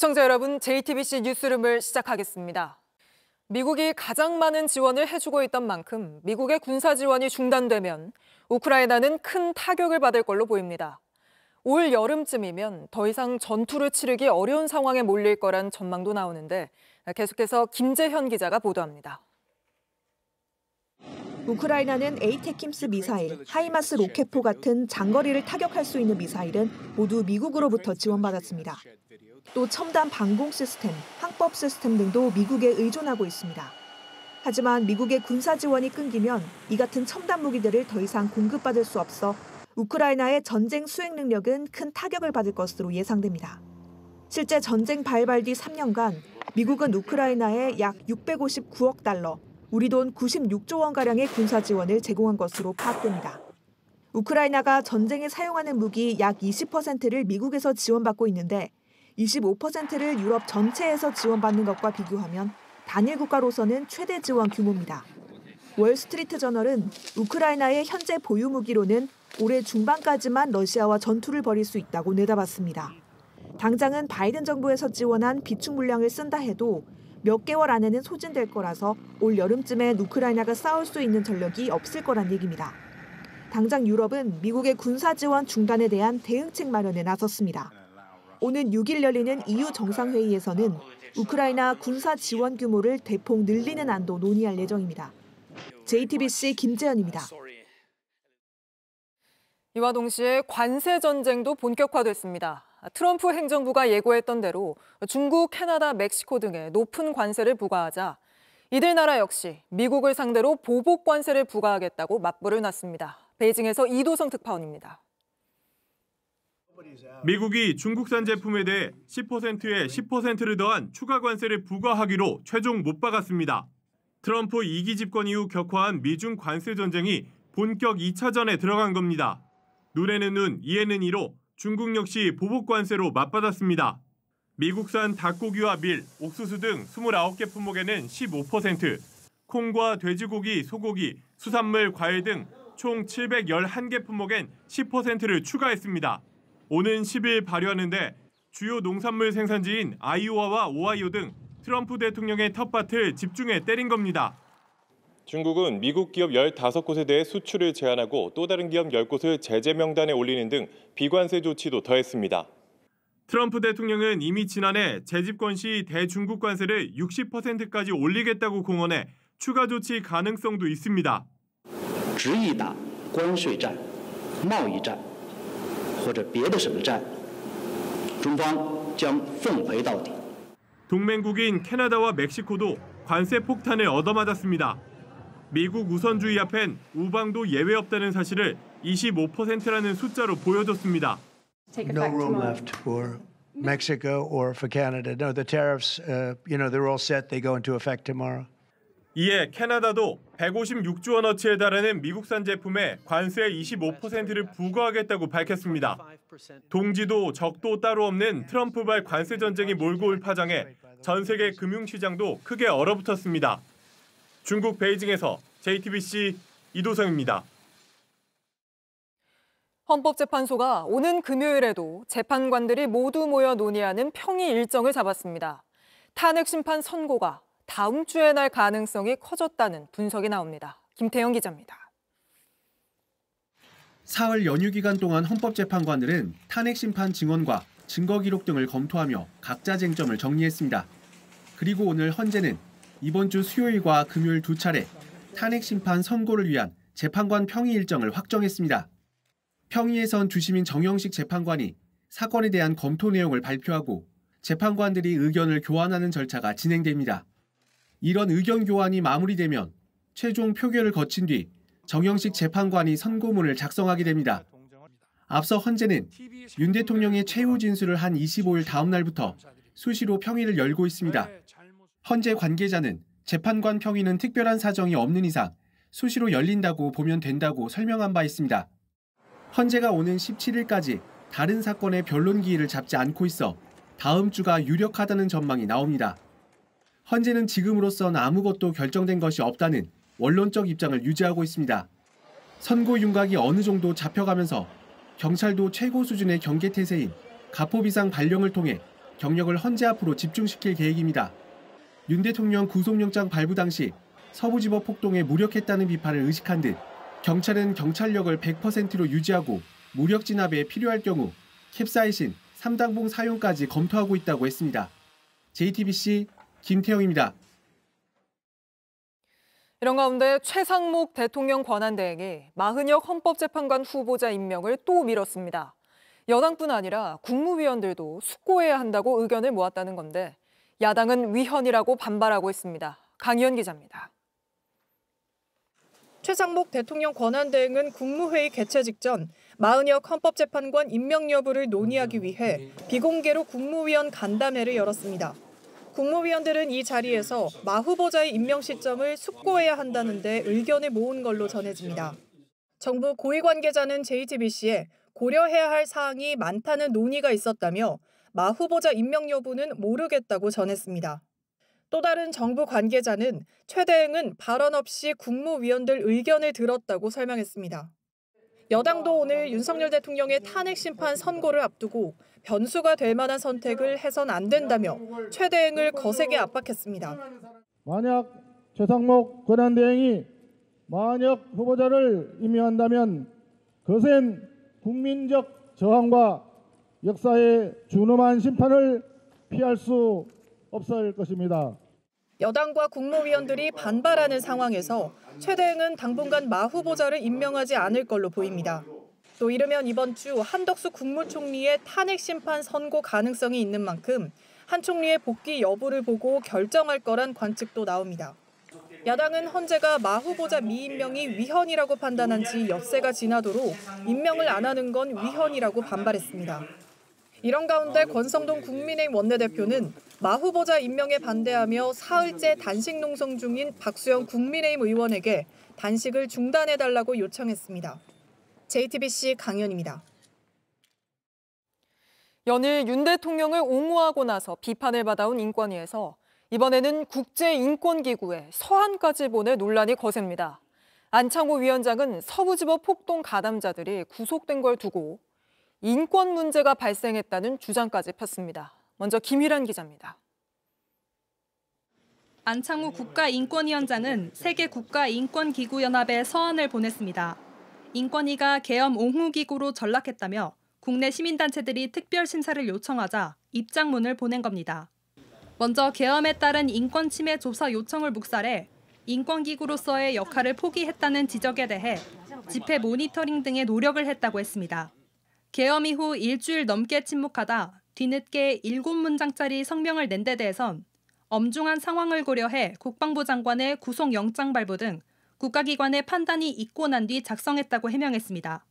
시청자 여러분, JTBC 뉴스룸을 시작하겠습니다. 미국이 가장 많은 지원을 해주고 있던 만큼 미국의 군사 지원이 중단되면 우크라이나는 큰 타격을 받을 걸로 보입니다. 올 여름쯤이면 더 이상 전투를 치르기 어려운 상황에 몰릴 거란 전망도 나오는데 계속해서 김재현 기자가 보도합니다. 우크라이나는 에이테킴스 미사일, 하이마스 로켓포 같은 장거리를 타격할 수 있는 미사일은 모두 미국으로부터 지원받았습니다. 또 첨단 방공 시스템, 항법 시스템 등도 미국에 의존하고 있습니다. 하지만 미국의 군사 지원이 끊기면 이 같은 첨단 무기들을 더 이상 공급받을 수 없어 우크라이나의 전쟁 수행 능력은 큰 타격을 받을 것으로 예상됩니다. 실제 전쟁 발발 뒤 3년간 미국은 우크라이나에 약 659억 달러, 우리 돈 96조 원가량의 군사 지원을 제공한 것으로 파악됩니다. 우크라이나가 전쟁에 사용하는 무기 약 20%를 미국에서 지원받고 있는데 25%를 유럽 전체에서 지원받는 것과 비교하면 단일 국가로서는 최대 지원 규모입니다. 월스트리트 저널은 우크라이나의 현재 보유 무기로는 올해 중반까지만 러시아와 전투를 벌일 수 있다고 내다봤습니다. 당장은 바이든 정부에서 지원한 비축 물량을 쓴다 해도 몇 개월 안에는 소진될 거라서 올 여름쯤엔 우크라이나가 싸울 수 있는 전력이 없을 거란 얘기입니다. 당장 유럽은 미국의 군사 지원 중단에 대한 대응책 마련에 나섰습니다. 오는 6일 열리는 EU 정상회의에서는 우크라이나 군사 지원 규모를 대폭 늘리는 안도 논의할 예정입니다. JTBC 김재현입니다. 이와 동시에 관세 전쟁도 본격화됐습니다. 트럼프 행정부가 예고했던 대로 중국, 캐나다, 멕시코 등에 높은 관세를 부과하자 이들 나라 역시 미국을 상대로 보복 관세를 부과하겠다고 맞불을 놨습니다. 베이징에서 이도성 특파원입니다. 미국이 중국산 제품에 대해 10%에 10%를 더한 추가 관세를 부과하기로 최종 못 박았습니다. 트럼프 2기 집권 이후 격화한 미중 관세 전쟁이 본격 2차전에 들어간 겁니다. 눈에는 눈, 이에는 이로 중국 역시 보복 관세로 맞받았습니다. 미국산 닭고기와 밀, 옥수수 등 29개 품목에는 15%, 콩과 돼지고기, 소고기, 수산물, 과일 등 총 711개 품목엔 10%를 추가했습니다. 오는 10일 발효하는데 주요 농산물 생산지인 아이오와와 오하이오 등 트럼프 대통령의 텃밭을 집중해 때린 겁니다. 중국은 미국 기업 15곳에 대해 수출을 제한하고 또 다른 기업 10곳을 제재 명단에 올리는 등 비관세 조치도 더했습니다. 트럼프 대통령은 이미 지난해 재집권 시 대중국 관세를 60%까지 올리겠다고 공언해 추가 조치 가능성도 있습니다. 执意打关税战、贸易战或者别的什么战，中方将奉陪到底。 동맹국인 캐나다와 멕시코도 관세 폭탄을 얻어맞았습니다. 미국 우선주의 앞엔 우방도 예외 없다는 사실을 25%라는 숫자로 보여줬습니다. No room left for Mexico or for Canada. No, the tariffs, they're all set. They go into effect tomorrow. 이에 캐나다도 156조 원어치에 달하는 미국산 제품에 관세 25%를 부과하겠다고 밝혔습니다. 동지도 적도 따로 없는 트럼프발 관세 전쟁이 몰고 올 파장에 전 세계 금융시장도 크게 얼어붙었습니다. 중국 베이징에서 JTBC 이도성입니다. 헌법재판소가 오는 금요일에도 재판관들이 모두 모여 논의하는 평의 일정을 잡았습니다. 탄핵 심판 선고가 다음 주에 날 가능성이 커졌다는 분석이 나옵니다. 김태영 기자입니다. 사흘 연휴 기간 동안 헌법재판관들은 탄핵 심판 증언과 증거 기록 등을 검토하며 각자 쟁점을 정리했습니다. 그리고 오늘 헌재는 이번 주 수요일과 금요일 두 차례 탄핵 심판 선고를 위한 재판관 평의 일정을 확정했습니다. 평의에선 주심인 정영식 재판관이 사건에 대한 검토 내용을 발표하고 재판관들이 의견을 교환하는 절차가 진행됩니다. 이런 의견 교환이 마무리되면 최종 표결을 거친 뒤 정영식 재판관이 선고문을 작성하게 됩니다. 앞서 헌재는 윤 대통령의 최후 진술을 한 25일 다음 날부터 수시로 평의를 열고 있습니다. 헌재 관계자는 재판관 평의는 특별한 사정이 없는 이상 수시로 열린다고 보면 된다고 설명한 바 있습니다. 헌재가 오는 17일까지 다른 사건의 변론 기일을 잡지 않고 있어 다음 주가 유력하다는 전망이 나옵니다. 헌재는 지금으로선 아무것도 결정된 것이 없다는 원론적 입장을 유지하고 있습니다. 선고 윤곽이 어느 정도 잡혀가면서 경찰도 최고 수준의 경계 태세인 가포비상 발령을 통해 경력을 헌재 앞으로 집중시킬 계획입니다. 윤 대통령 구속영장 발부 당시 서부지법 폭동에 무력했다는 비판을 의식한 듯 경찰은 경찰력을 100%로 유지하고 무력 진압에 필요할 경우 캡사이신, 3단봉 사용까지 검토하고 있다고 했습니다. JTBC 김태영입니다. 이런 가운데 최상목 대통령 권한대행이 마흔역 헌법재판관 후보자 임명을 또 미뤘습니다. 여당뿐 아니라 국무위원들도 숙고해야 한다고 의견을 모았다는 건데 야당은 위헌이라고 반발하고 있습니다. 강희연 기자입니다. 최상목 대통령 권한대행은 국무회의 개최 직전 마흔역 헌법재판관 임명 여부를 논의하기 위해 비공개로 국무위원 간담회를 열었습니다. 국무위원들은 이 자리에서 마 후보자의 임명 시점을 숙고해야 한다는데 의견을 모은 걸로 전해집니다. 정부 고위 관계자는 JTBC에 고려해야 할 사항이 많다는 논의가 있었다며 마 후보자 임명 여부는 모르겠다고 전했습니다. 또 다른 정부 관계자는 최 대행은 발언 없이 국무위원들 의견을 들었다고 설명했습니다. 여당도 오늘 윤석열 대통령의 탄핵 심판 선고를 앞두고 변수가 될 만한 선택을 해선 안 된다며 최 대행을 거세게 압박했습니다. 만약 최상목 권한대행이 마흔역 후보자를 임명한다면 거센 국민적 저항과 역사의 준엄한 심판을 피할 수 없을 것입니다. 여당과 국무위원들이 반발하는 상황에서 최 대행은 당분간 마 후보자를 임명하지 않을 걸로 보입니다. 또 이르면 이번 주 한덕수 국무총리의 탄핵 심판 선고 가능성이 있는 만큼 한 총리의 복귀 여부를 보고 결정할 거란 관측도 나옵니다. 야당은 헌재가 마 후보자 미임명이 위헌이라고 판단한 지 엿새가 지나도록 임명을 안 하는 건 위헌이라고 반발했습니다. 이런 가운데 권성동 국민의힘 원내대표는 마 후보자 임명에 반대하며 사흘째 단식 농성 중인 박수영 국민의힘 의원에게 단식을 중단해달라고 요청했습니다. JTBC 강연입니다. 연일 윤 대통령을 옹호하고 나서 비판을 받아온 인권위에서 이번에는 국제인권기구에 서한까지 보내 논란이 거셉니다. 안창호 위원장은 서부지법 폭동 가담자들이 구속된 걸 두고 인권 문제가 발생했다는 주장까지 폈습니다. 먼저 김희란 기자입니다. 안창호 국가인권위원장은 세계국가인권기구연합에 서한을 보냈습니다. 인권위가 계엄 옹호기구로 전락했다며 국내 시민단체들이 특별 심사를 요청하자 입장문을 보낸 겁니다. 먼저 계엄에 따른 인권 침해 조사 요청을 묵살해 인권기구로서의 역할을 포기했다는 지적에 대해 집회 모니터링 등의 노력을 했다고 했습니다. 계엄 이후 일주일 넘게 침묵하다 뒤늦게 7문장짜리 성명을 낸 데 대해선 엄중한 상황을 고려해 국방부 장관의 구속영장 발부 등 국가기관의 판단이 있고 난 뒤 작성했다고 해명했습니다.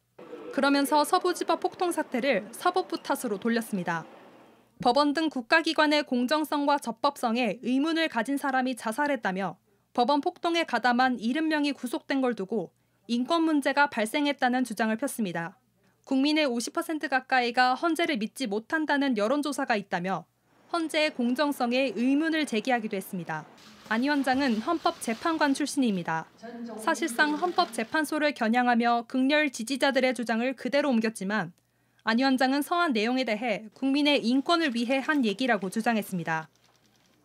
그러면서 서부지법 폭동 사태를 사법부 탓으로 돌렸습니다. 법원 등 국가기관의 공정성과 적법성에 의문을 가진 사람이 자살했다며 법원 폭동에 가담한 70명이 구속된 걸 두고 인권 문제가 발생했다는 주장을 폈습니다. 국민의 50% 가까이가 헌재를 믿지 못한다는 여론조사가 있다며 헌재의 공정성에 의문을 제기하기도 했습니다. 안 위원장은 헌법재판관 출신입니다. 사실상 헌법재판소를 겨냥하며 극렬 지지자들의 주장을 그대로 옮겼지만 안 위원장은 서한 내용에 대해 국민의 인권을 위해 한 얘기라고 주장했습니다.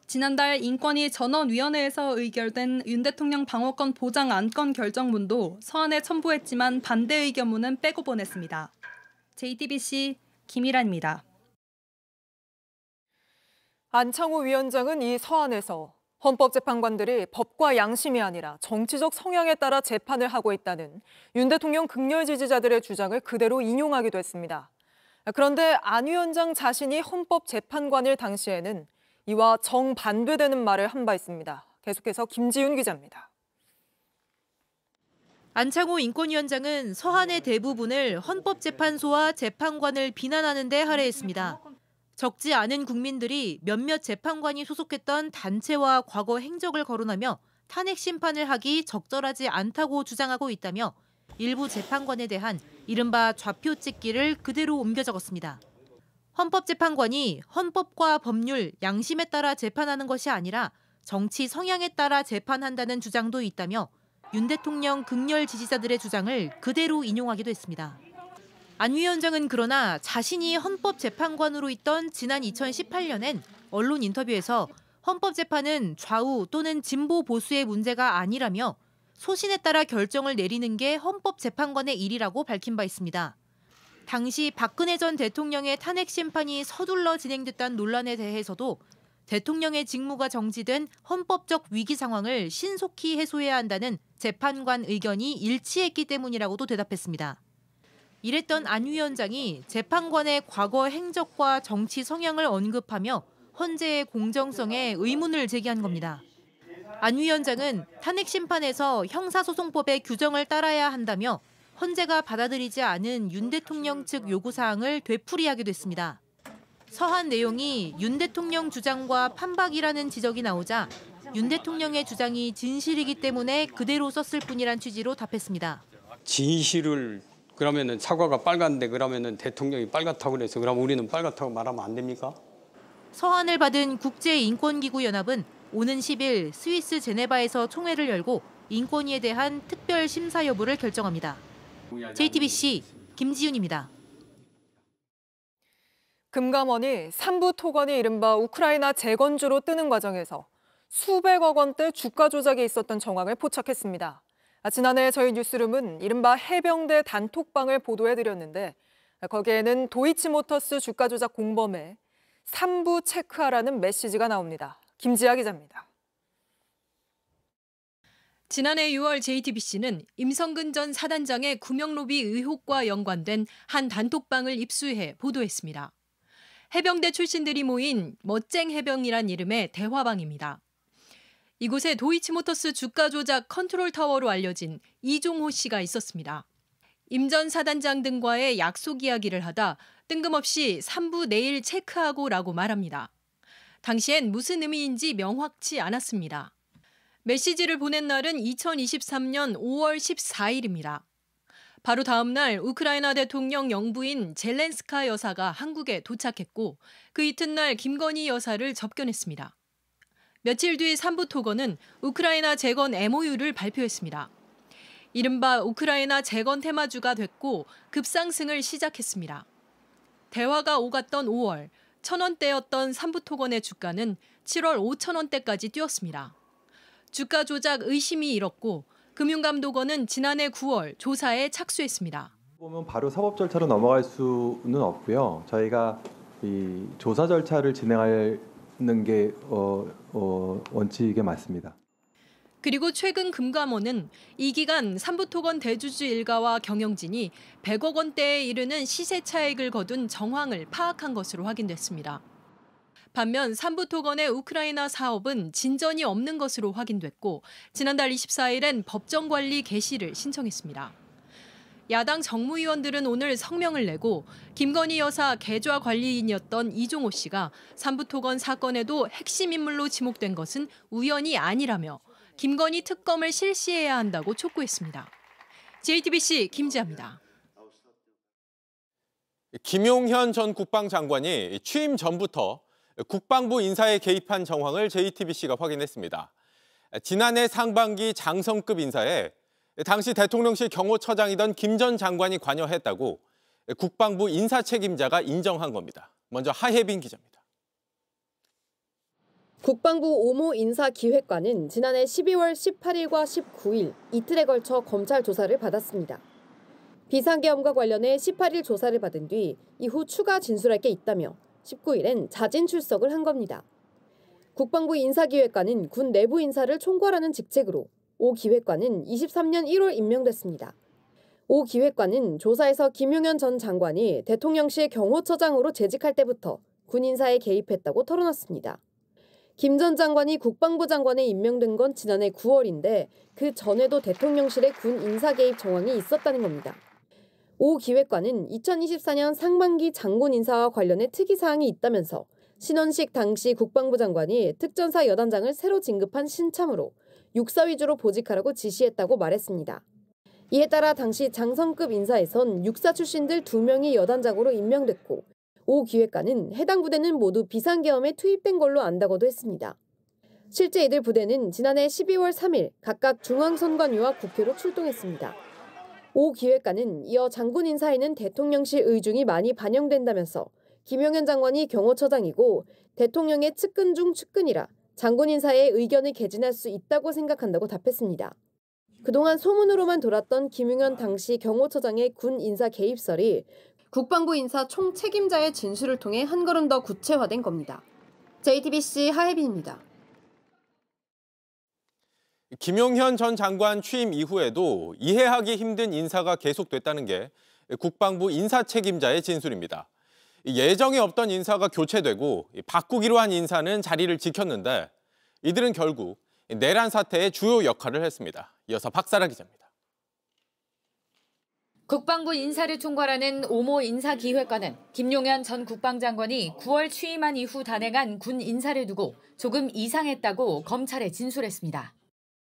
지난달 인권위 전원위원회에서 의결된 윤 대통령 방어권 보장 안건 결정문도 서한에 첨부했지만 반대 의견문은 빼고 보냈습니다. JTBC 김희란입니다. 안창호 위원장은 이 서한에서 헌법재판관들이 법과 양심이 아니라 정치적 성향에 따라 재판을 하고 있다는 윤 대통령 극렬 지지자들의 주장을 그대로 인용하기도 했습니다. 그런데 안 위원장 자신이 헌법재판관일 당시에는 이와 정반대되는 말을 한 바 있습니다. 계속해서 김지윤 기자입니다. 안창호 인권위원장은 서한의 대부분을 헌법재판소와 재판관을 비난하는 데 할애했습니다. 적지 않은 국민들이 몇몇 재판관이 소속했던 단체와 과거 행적을 거론하며 탄핵 심판을 하기 적절하지 않다고 주장하고 있다며 일부 재판관에 대한 이른바 좌표 찍기를 그대로 옮겨 적었습니다. 헌법재판관이 헌법과 법률, 양심에 따라 재판하는 것이 아니라 정치 성향에 따라 재판한다는 주장도 있다며 윤 대통령 극렬 지지자들의 주장을 그대로 인용하기도 했습니다. 안 위원장은 그러나 자신이 헌법재판관으로 있던 지난 2018년엔 언론 인터뷰에서 헌법재판은 좌우 또는 진보 보수의 문제가 아니라며 소신에 따라 결정을 내리는 게 헌법재판관의 일이라고 밝힌 바 있습니다. 당시 박근혜 전 대통령의 탄핵 심판이 서둘러 진행됐다는 논란에 대해서도 대통령의 직무가 정지된 헌법적 위기 상황을 신속히 해소해야 한다는 재판관 의견이 일치했기 때문이라고도 대답했습니다. 이랬던 안 위원장이 재판관의 과거 행적과 정치 성향을 언급하며 헌재의 공정성에 의문을 제기한 겁니다. 안 위원장은 탄핵 심판에서 형사소송법의 규정을 따라야 한다며 헌재가 받아들이지 않은 윤 대통령 측 요구사항을 되풀이하기도 했습니다. 서한 내용이 윤 대통령 주장과 판박이라는 지적이 나오자 윤 대통령의 주장이 진실이기 때문에 그대로 썼을 뿐이란 취지로 답했습니다. 진실을 그러면은 사과가 빨간데 그러면은 대통령이 빨갛다고 그래서 그럼 우리는 빨갛다고 말하면 안 됩니까? 서한을 받은 국제인권기구연합은 오는 10일 스위스 제네바에서 총회를 열고 인권위에 대한 특별 심사 여부를 결정합니다. JTBC 김지윤입니다. 금감원이 삼부토건이 이른바 우크라이나 재건주로 뜨는 과정에서 수백억 원대 주가 조작이 있었던 정황을 포착했습니다. 지난해 저희 뉴스룸은 이른바 해병대 단톡방을 보도해드렸는데 거기에는 도이치모터스 주가 조작 공범의 3부 체크하라는 메시지가 나옵니다. 김지아 기자입니다. 지난해 6월 JTBC는 임성근 전 사단장의 구명로비 의혹과 연관된 한 단톡방을 입수해 보도했습니다. 해병대 출신들이 모인 멋쟁 해병이란 이름의 대화방입니다. 이곳에 도이치모터스 주가 조작 컨트롤 타워로 알려진 이종호 씨가 있었습니다. 임 전 사단장 등과의 약속 이야기를 하다 뜬금없이 3부 내일 체크하고라고 말합니다. 당시엔 무슨 의미인지 명확치 않았습니다. 메시지를 보낸 날은 2023년 5월 14일입니다. 바로 다음 날 우크라이나 대통령 영부인 젤렌스카 여사가 한국에 도착했고 그 이튿날 김건희 여사를 접견했습니다. 며칠 뒤 삼부토건은 우크라이나 재건 MOU를 발표했습니다. 이른바 우크라이나 재건 테마주가 됐고 급상승을 시작했습니다. 대화가 오갔던 5월, 1,000원대였던 삼부토건의 주가는 7월 5,000원대까지 뛰었습니다. 주가 조작 의심이 일었고 금융감독원은 지난해 9월 조사에 착수했습니다. 보면 바로 사법 절차로 넘어갈 수는 없고요. 저희가 이 조사 절차를 진행하는 게 원칙에 맞습니다. 그리고 최근 금감원은 이 기간 삼부토건 대주주 일가와 경영진이 100억 원대에 이르는 시세 차익을 거둔 정황을 파악한 것으로 확인됐습니다. 반면 삼부토건의 우크라이나 사업은 진전이 없는 것으로 확인됐고 지난달 24일엔 법정 관리 개시를 신청했습니다. 야당 정무위원들은 오늘 성명을 내고 김건희 여사 계좌 관리인이었던 이종호 씨가 삼부토건 사건에도 핵심 인물로 지목된 것은 우연이 아니라며 김건희 특검을 실시해야 한다고 촉구했습니다. JTBC 김지아입니다. 김용현 전 국방장관이 취임 전부터 국방부 인사에 개입한 정황을 JTBC가 확인했습니다. 지난해 상반기 장성급 인사에 당시 대통령실 경호처장이던 김 전 장관이 관여했다고 국방부 인사 책임자가 인정한 겁니다. 먼저 하혜빈 기자입니다. 국방부 오모 인사기획관은 지난해 12월 18일과 19일 이틀에 걸쳐 검찰 조사를 받았습니다. 비상계엄과 관련해 18일 조사를 받은 뒤 이후 추가 진술할 게 있다며 19일엔 자진 출석을 한 겁니다. 국방부 인사기획관은 군 내부 인사를 총괄하는 직책으로 오 기획관은 23년 1월 임명됐습니다. 오 기획관은 조사에서 김용현 전 장관이 대통령실 경호처장으로 재직할 때부터 군 인사에 개입했다고 털어놨습니다. 김 전 장관이 국방부 장관에 임명된 건 지난해 9월인데 그 전에도 대통령실에 군 인사 개입 정황이 있었다는 겁니다. 오 기획관은 2024년 상반기 장군 인사와 관련해 특이사항이 있다면서 신원식 당시 국방부 장관이 특전사 여단장을 새로 진급한 신참으로 육사 위주로 보직하라고 지시했다고 말했습니다. 이에 따라 당시 장성급 인사에선 육사 출신들 2명이 여단장으로 임명됐고 오 기획관은 해당 부대는 모두 비상계엄에 투입된 걸로 안다고도 했습니다. 실제 이들 부대는 지난해 12월 3일 각각 중앙선관위와 국회로 출동했습니다. 오 기획관은 이어 장군 인사에는 대통령실 의중이 많이 반영된다면서 김용현 장관이 경호처장이고 대통령의 측근 중 측근이라 장군 인사의 의견을 개진할 수 있다고 생각한다고 답했습니다. 그동안 소문으로만 돌았던 김용현 당시 경호처장의 군 인사 개입설이 국방부 인사 총책임자의 진술을 통해 한 걸음 더 구체화된 겁니다. JTBC 하혜빈입니다. 김용현 전 장관 취임 이후에도 이해하기 힘든 인사가 계속됐다는 게 국방부 인사 책임자의 진술입니다. 예정에 없던 인사가 교체되고 바꾸기로 한 인사는 자리를 지켰는데 이들은 결국 내란 사태의 주요 역할을 했습니다. 이어서 박사라 기자입니다. 국방부 인사를 총괄하는 오모 인사기획관은 김용현 전 국방장관이 9월 취임한 이후 단행한 군 인사를 두고 조금 이상했다고 검찰에 진술했습니다.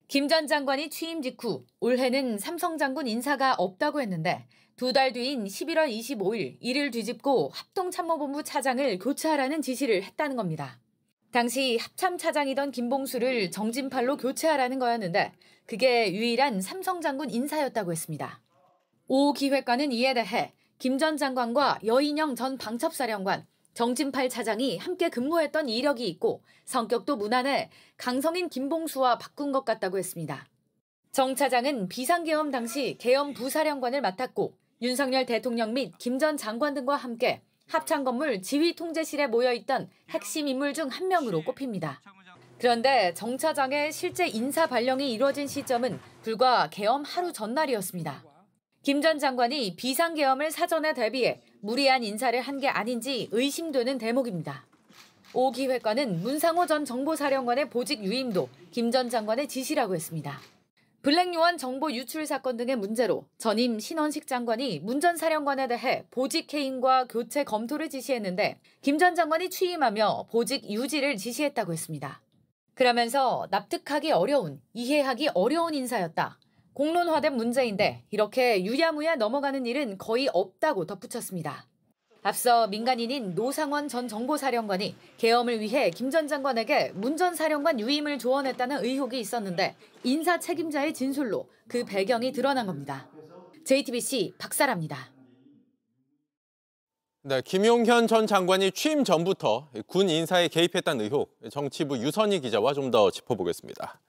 김 전 장관이 취임 직후 올해는 삼성 장군 인사가 없다고 했는데 2달 뒤인 11월 25일 이를 뒤집고 합동참모본부 차장을 교체하라는 지시를 했다는 겁니다. 당시 합참차장이던 김봉수를 정진팔로 교체하라는 거였는데 그게 유일한 삼성 장군 인사였다고 했습니다. 오 기획관은 이에 대해 김 전 장관과 여인영 전 방첩사령관, 정진팔 차장이 함께 근무했던 이력이 있고 성격도 무난해 강성인 김봉수와 바꾼 것 같다고 했습니다. 정 차장은 비상계엄 당시 계엄 부사령관을 맡았고 윤석열 대통령 및 김 전 장관 등과 함께 합참건물 지휘통제실에 모여있던 핵심 인물 중 한 명으로 꼽힙니다. 그런데 정 차장의 실제 인사 발령이 이루어진 시점은 불과 계엄 하루 전날이었습니다. 김 전 장관이 비상계엄을 사전에 대비해 무리한 인사를 한 게 아닌지 의심되는 대목입니다. 오 기획관은 문상호 전 정보사령관의 보직 유임도 김 전 장관의 지시라고 했습니다. 블랙요원 정보 유출 사건 등의 문제로 전임 신원식 장관이 문 전 사령관에 대해 보직 해임과 교체 검토를 지시했는데 김 전 장관이 취임하며 보직 유지를 지시했다고 했습니다. 그러면서 납득하기 어려운, 이해하기 어려운 인사였다. 공론화된 문제인데 이렇게 유야무야 넘어가는 일은 거의 없다고 덧붙였습니다. 앞서 민간인인 노상원 전 정보사령관이 계엄을 위해 김 전 장관에게 문 전 사령관 유임을 조언했다는 의혹이 있었는데 인사 책임자의 진술로 그 배경이 드러난 겁니다. JTBC 박사라입니다. 네, 김용현 전 장관이 취임 전부터 군 인사에 개입했다는 의혹, 정치부 유선희 기자와 좀 더 짚어보겠습니다.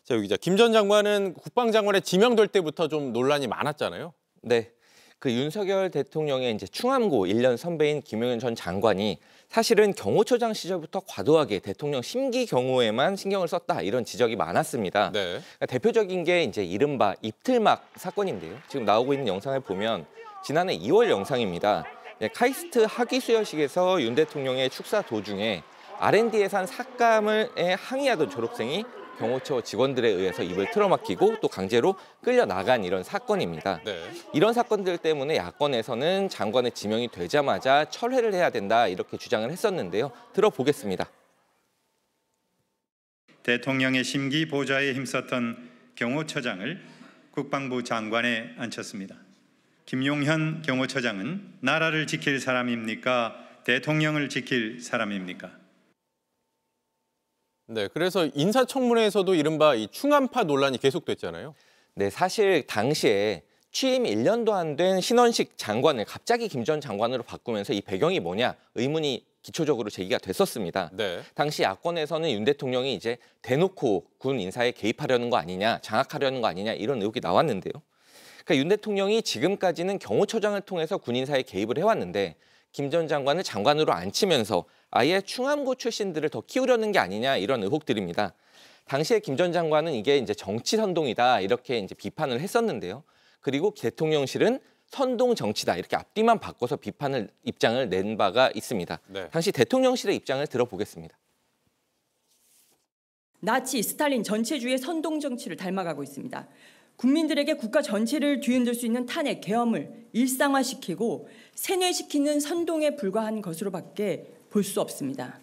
자, 여기 기자, 김 전 장관은 국방장관에 지명될 때부터 좀 논란이 많았잖아요. 네. 그 윤석열 대통령의 이제 충암고 1년 선배인 김용현 전 장관이 사실은 경호처장 시절부터 과도하게 대통령 심기 경호에만 신경을 썼다 이런 지적이 많았습니다. 네. 그러니까 대표적인 게 이제 이른바 입틀막 사건인데요. 지금 나오고 있는 영상을 보면 지난해 2월 영상입니다. 카이스트 학위 수여식에서 윤 대통령의 축사 도중에 R&D 예산 삭감을 항의하던 졸업생이 경호처 직원들에 의해서 입을 틀어막히고 또 강제로 끌려나간 이런 사건입니다. 네. 이런 사건들 때문에 야권에서는 장관의 지명이 되자마자 철회를 해야 된다 이렇게 주장을 했었는데요. 들어보겠습니다. 대통령의 심기 보좌에 힘썼던 경호처장을 국방부 장관에 앉혔습니다. 김용현 경호처장은 나라를 지킬 사람입니까? 대통령을 지킬 사람입니까? 네, 그래서 인사청문회에서도 이른바 이 충암파 논란이 계속됐잖아요. 네, 사실 당시에 취임 1년도 안 된 신원식 장관을 갑자기 김 전 장관으로 바꾸면서 이 배경이 뭐냐 의문이 기초적으로 제기가 됐었습니다. 네. 당시 야권에서는 윤 대통령이 이제 대놓고 군 인사에 개입하려는 거 아니냐, 장악하려는 거 아니냐 이런 의혹이 나왔는데요. 그러니까 윤 대통령이 지금까지는 경호처장을 통해서 군 인사에 개입을 해왔는데 김 전 장관을 장관으로 앉히면서 아예 충암고 출신들을 더 키우려는 게 아니냐 이런 의혹들입니다. 당시에 김 전 장관은 이게 이제 정치 선동이다 이렇게 이제 비판을 했었는데요. 그리고 대통령실은 선동 정치다 이렇게 앞뒤만 바꿔서 입장을 낸 바가 있습니다. 네. 당시 대통령실의 입장을 들어보겠습니다. 나치 스탈린 전체주의 선동 정치를 닮아가고 있습니다. 국민들에게 국가 전체를 뒤흔들 수 있는 탄핵, 계엄을 일상화시키고 세뇌시키는 선동에 불과한 것으로밖에 볼 수 없습니다.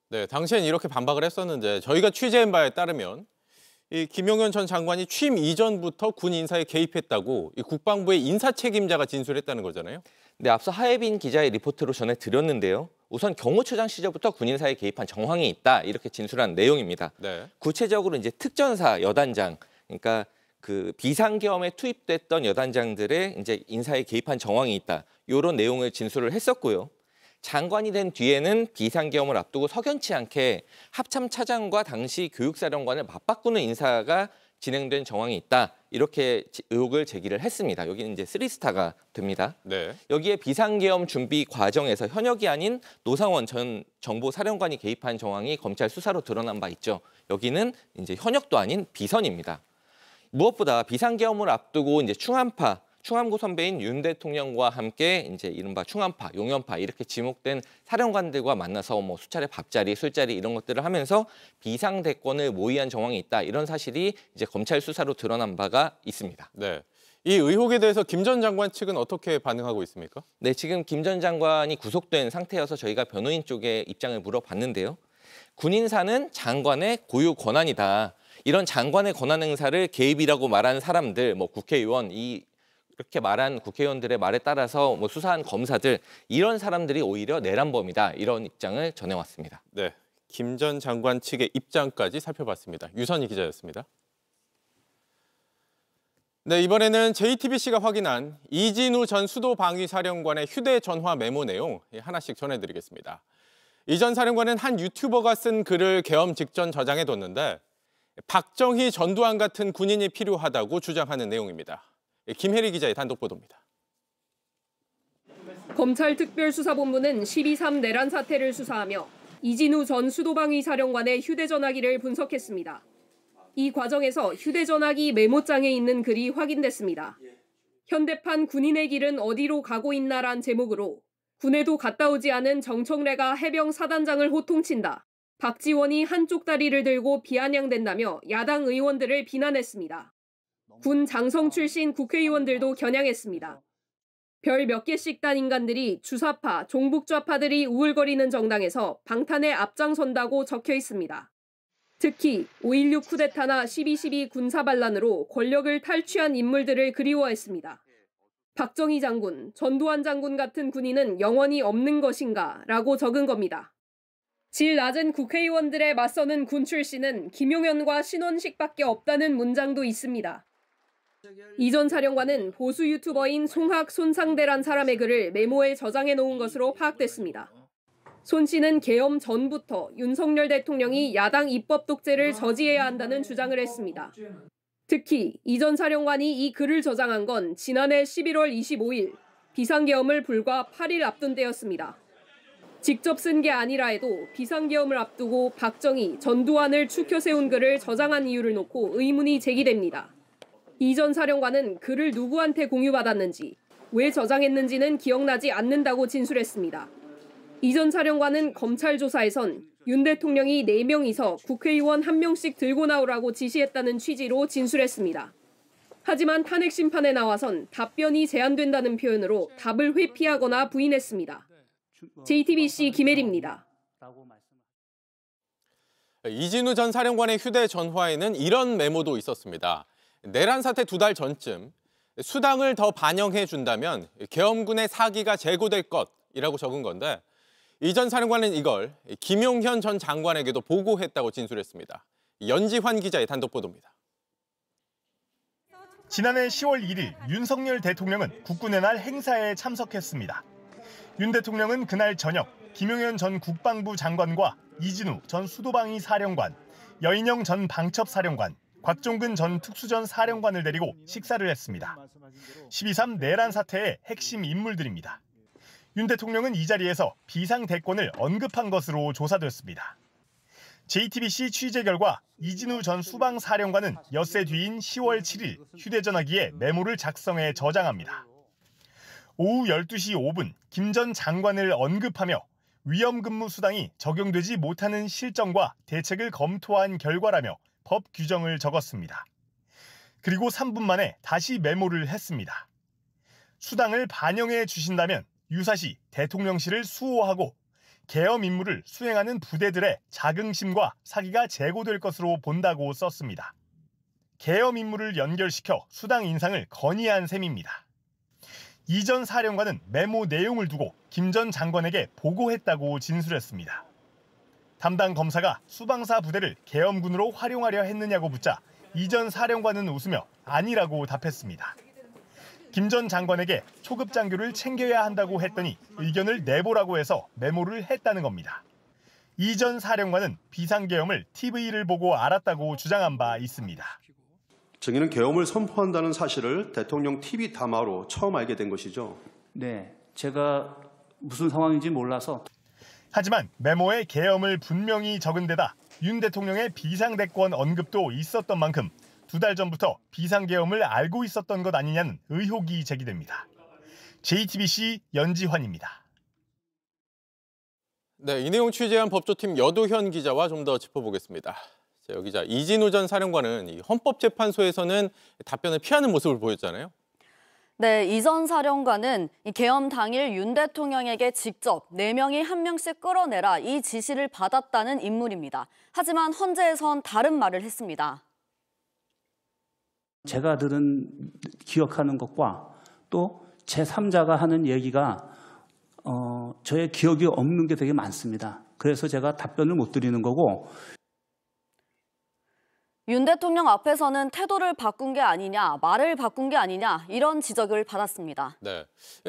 네, 당시엔 이렇게 반박을 했었는데 저희가 취재한 바에 따르면 이 김용현 전 장관이 취임 이전부터 군 인사에 개입했다고 이 국방부의 인사 책임자가 진술했다는 거잖아요. 네, 앞서 하예빈 기자의 리포트로 전해드렸는데요. 우선 경호처장 시절부터 군 인사에 개입한 정황이 있다 이렇게 진술한 내용입니다. 네. 구체적으로 이제 특전사 여단장, 그러니까 그 비상계엄에 투입됐던 여단장들의 이제 인사에 개입한 정황이 있다. 이런 내용을 진술을 했었고요. 장관이 된 뒤에는 비상계엄을 앞두고 석연치 않게 합참차장과 당시 교육사령관을 맞바꾸는 인사가 진행된 정황이 있다. 이렇게 의혹을 제기를 했습니다. 여기는 이제 3스타가 됩니다. 네. 여기에 비상계엄 준비 과정에서 현역이 아닌 노상원 전 정보사령관이 개입한 정황이 검찰 수사로 드러난 바 있죠. 여기는 이제 현역도 아닌 비선입니다. 무엇보다 비상계엄을 앞두고 이제 충암고 선배인 윤 대통령과 함께 이제 이른바 충암파, 용연파 이렇게 지목된 사령관들과 만나서 뭐 수차례 밥자리, 술자리 이런 것들을 하면서 비상대권을 모의한 정황이 있다. 이런 사실이 이제 검찰 수사로 드러난 바가 있습니다. 네. 이 의혹에 대해서 김 전 장관 측은 어떻게 반응하고 있습니까? 네, 지금 김 전 장관이 구속된 상태여서 저희가 변호인 쪽에 입장을 물어봤는데요. 군인사는 장관의 고유 권한이다. 이런 장관의 권한 행사를 개입이라고 말하는 사람들, 뭐 국회의원, 이렇게 말한 국회의원들의 말에 따라서 뭐 수사한 검사들, 이런 사람들이 오히려 내란범이다. 이런 입장을 전해왔습니다. 네, 김 전 장관 측의 입장까지 살펴봤습니다. 유선희 기자였습니다. 네, 이번에는 JTBC가 확인한 이진우 전 수도방위사령관의 휴대전화 메모 내용 하나씩 전해드리겠습니다. 이 전 사령관은 한 유튜버가 쓴 글을 계엄 직전 저장해뒀는데 박정희, 전두환 같은 군인이 필요하다고 주장하는 내용입니다. 김혜리 기자의 단독 보도입니다. 검찰 특별수사본부는 12.3 내란 사태를 수사하며 이진우 전 수도방위 사령관의 휴대전화기를 분석했습니다. 이 과정에서 휴대전화기 메모장에 있는 글이 확인됐습니다. 현대판 군인의 길은 어디로 가고 있나란 제목으로 군에도 갔다 오지 않은 정청래가 해병 사단장을 호통친다. 박지원이 한쪽 다리를 들고 비아냥댄다며 야당 의원들을 비난했습니다. 군 장성 출신 국회의원들도 겨냥했습니다. 별 몇 개씩 단 인간들이 주사파, 종북좌파들이 우울거리는 정당에서 방탄에 앞장선다고 적혀 있습니다. 특히 5.16 쿠데타나 12.12 군사반란으로 권력을 탈취한 인물들을 그리워했습니다. 박정희 장군, 전두환 장군 같은 군인은 영원히 없는 것인가 라고 적은 겁니다. 질 낮은 국회의원들에 맞서는 군 출신은 김용현과 신원식밖에 없다는 문장도 있습니다. 이 전 사령관은 보수 유튜버인 송학, 손상대란 사람의 글을 메모에 저장해 놓은 것으로 파악됐습니다. 손 씨는 계엄 전부터 윤석열 대통령이 야당 입법 독재를 저지해야 한다는 주장을 했습니다. 특히 이 전 사령관이 이 글을 저장한 건 지난해 11월 25일 비상계엄을 불과 8일 앞둔 때였습니다. 직접 쓴 게 아니라 해도 비상계엄을 앞두고 박정희, 전두환을 추켜 세운 글을 저장한 이유를 놓고 의문이 제기됩니다. 이 전 사령관은 글을 누구한테 공유받았는지, 왜 저장했는지는 기억나지 않는다고 진술했습니다. 이 전 사령관은 검찰 조사에선 윤 대통령이 4명이서 국회의원 1명씩 들고 나오라고 지시했다는 취지로 진술했습니다. 하지만 탄핵 심판에 나와선 답변이 제한된다는 표현으로 답을 회피하거나 부인했습니다. JTBC 김혜리입니다. 이진우 전 사령관의 휴대전화에는 이런 메모도 있었습니다. 내란 사태 2달 전쯤 수당을 더 반영해 준다면 계엄군의 사기가 재고될 것이라고 적은 건데 이 전 사령관은 이걸 김용현 전 장관에게도 보고했다고 진술했습니다. 연지환 기자의 단독 보도입니다. 지난해 10월 1일 윤석열 대통령은 국군의 날 행사에 참석했습니다. 윤 대통령은 그날 저녁 김용현 전 국방부 장관과 이진우 전 수도방위 사령관, 여인영 전 방첩사령관, 곽종근 전 특수전 사령관을 데리고 식사를 했습니다. 12.3 내란 사태의 핵심 인물들입니다. 윤 대통령은 이 자리에서 비상대권을 언급한 것으로 조사됐습니다. JTBC 취재 결과 이진우 전 수방사령관은 엿새 뒤인 10월 7일 휴대전화기에 메모를 작성해 저장합니다. 오후 12시 5분 김 전 장관을 언급하며 위험근무 수당이 적용되지 못하는 실정과 대책을 검토한 결과라며 법 규정을 적었습니다. 그리고 3분 만에 다시 메모를 했습니다. 수당을 반영해 주신다면 유사시 대통령실을 수호하고 계엄 임무를 수행하는 부대들의 자긍심과 사기가 제고될 것으로 본다고 썼습니다. 계엄 임무를 연결시켜 수당 인상을 건의한 셈입니다. 이 전 사령관은 메모 내용을 두고 김 전 장관에게 보고했다고 진술했습니다. 담당 검사가 수방사 부대를 계엄군으로 활용하려 했느냐고 묻자 이 전 사령관은 웃으며 아니라고 답했습니다. 김 전 장관에게 초급 장교를 챙겨야 한다고 했더니 의견을 내보라고 해서 메모를 했다는 겁니다. 이 전 사령관은 비상계엄을 TV를 보고 알았다고 주장한 바 있습니다. 정의는 계엄을 선포한다는 사실을 대통령 TV 담화로 처음 알게 된 것이죠. 네, 제가 무슨 상황인지 몰라서. 하지만 메모에 계엄을 분명히 적은 데다 윤 대통령의 비상대권 언급도 있었던 만큼 2달 전부터 비상계엄을 알고 있었던 것 아니냐는 의혹이 제기됩니다. JTBC 연지환입니다. 네, 이 내용 취재한 법조팀 여도현 기자와 좀 더 짚어보겠습니다. 자, 여기 이진우 전 사령관은 이 헌법재판소에서는 답변을 피하는 모습을 보였잖아요. 네, 이 전 사령관은 계엄 당일 윤 대통령에게 직접 4명이 1명씩 끌어내라 이 지시를 받았다는 인물입니다. 하지만 헌재에선 다른 말을 했습니다. 제가 기억하는 것과 또 제3자가 하는 얘기가 저의 기억이 없는 게 되게 많습니다. 그래서 제가 답변을 못 드리는 거고. 윤 대통령 앞에서는 태도를 바꾼 게 아니냐, 말을 바꾼 게 아니냐 이런 지적을 받았습니다. 네.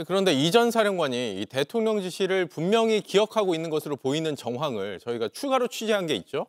그런데 이 전 사령관이 이 대통령 지시를 분명히 기억하고 있는 것으로 보이는 정황을 저희가 추가로 취재한 게 있죠.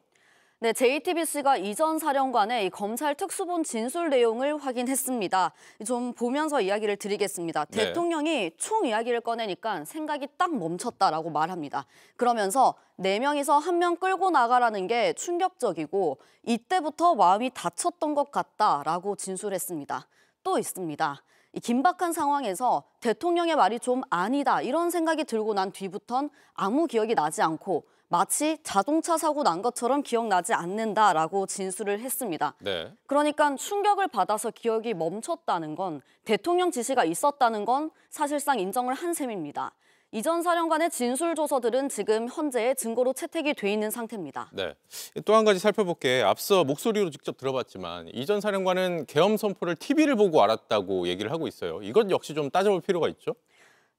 네, JTBC가 이 전 사령관의 검찰 특수본 진술 내용을 확인했습니다. 좀 보면서 이야기를 드리겠습니다. 네. 대통령이 총 이야기를 꺼내니까 생각이 딱 멈췄다라고 말합니다. 그러면서 4명이서 1명 끌고 나가라는 게 충격적이고 이때부터 마음이 다쳤던 것 같다라고 진술했습니다. 또 있습니다. 이 긴박한 상황에서 대통령의 말이 좀 아니다 이런 생각이 들고 난 뒤부턴 아무 기억이 나지 않고 마치 자동차 사고 난 것처럼 기억나지 않는다라고 진술을 했습니다. 네. 그러니까 충격을 받아서 기억이 멈췄다는 건 대통령 지시가 있었다는 건 사실상 인정을 한 셈입니다. 이 전 사령관의 진술 조서들은 지금 현재의 증거로 채택이 돼 있는 상태입니다. 네. 또 한 가지 살펴볼 게 앞서 목소리로 직접 들어봤지만 이 전 사령관은 계엄 선포를 TV를 보고 알았다고 얘기를 하고 있어요. 이것 역시 좀 따져볼 필요가 있죠.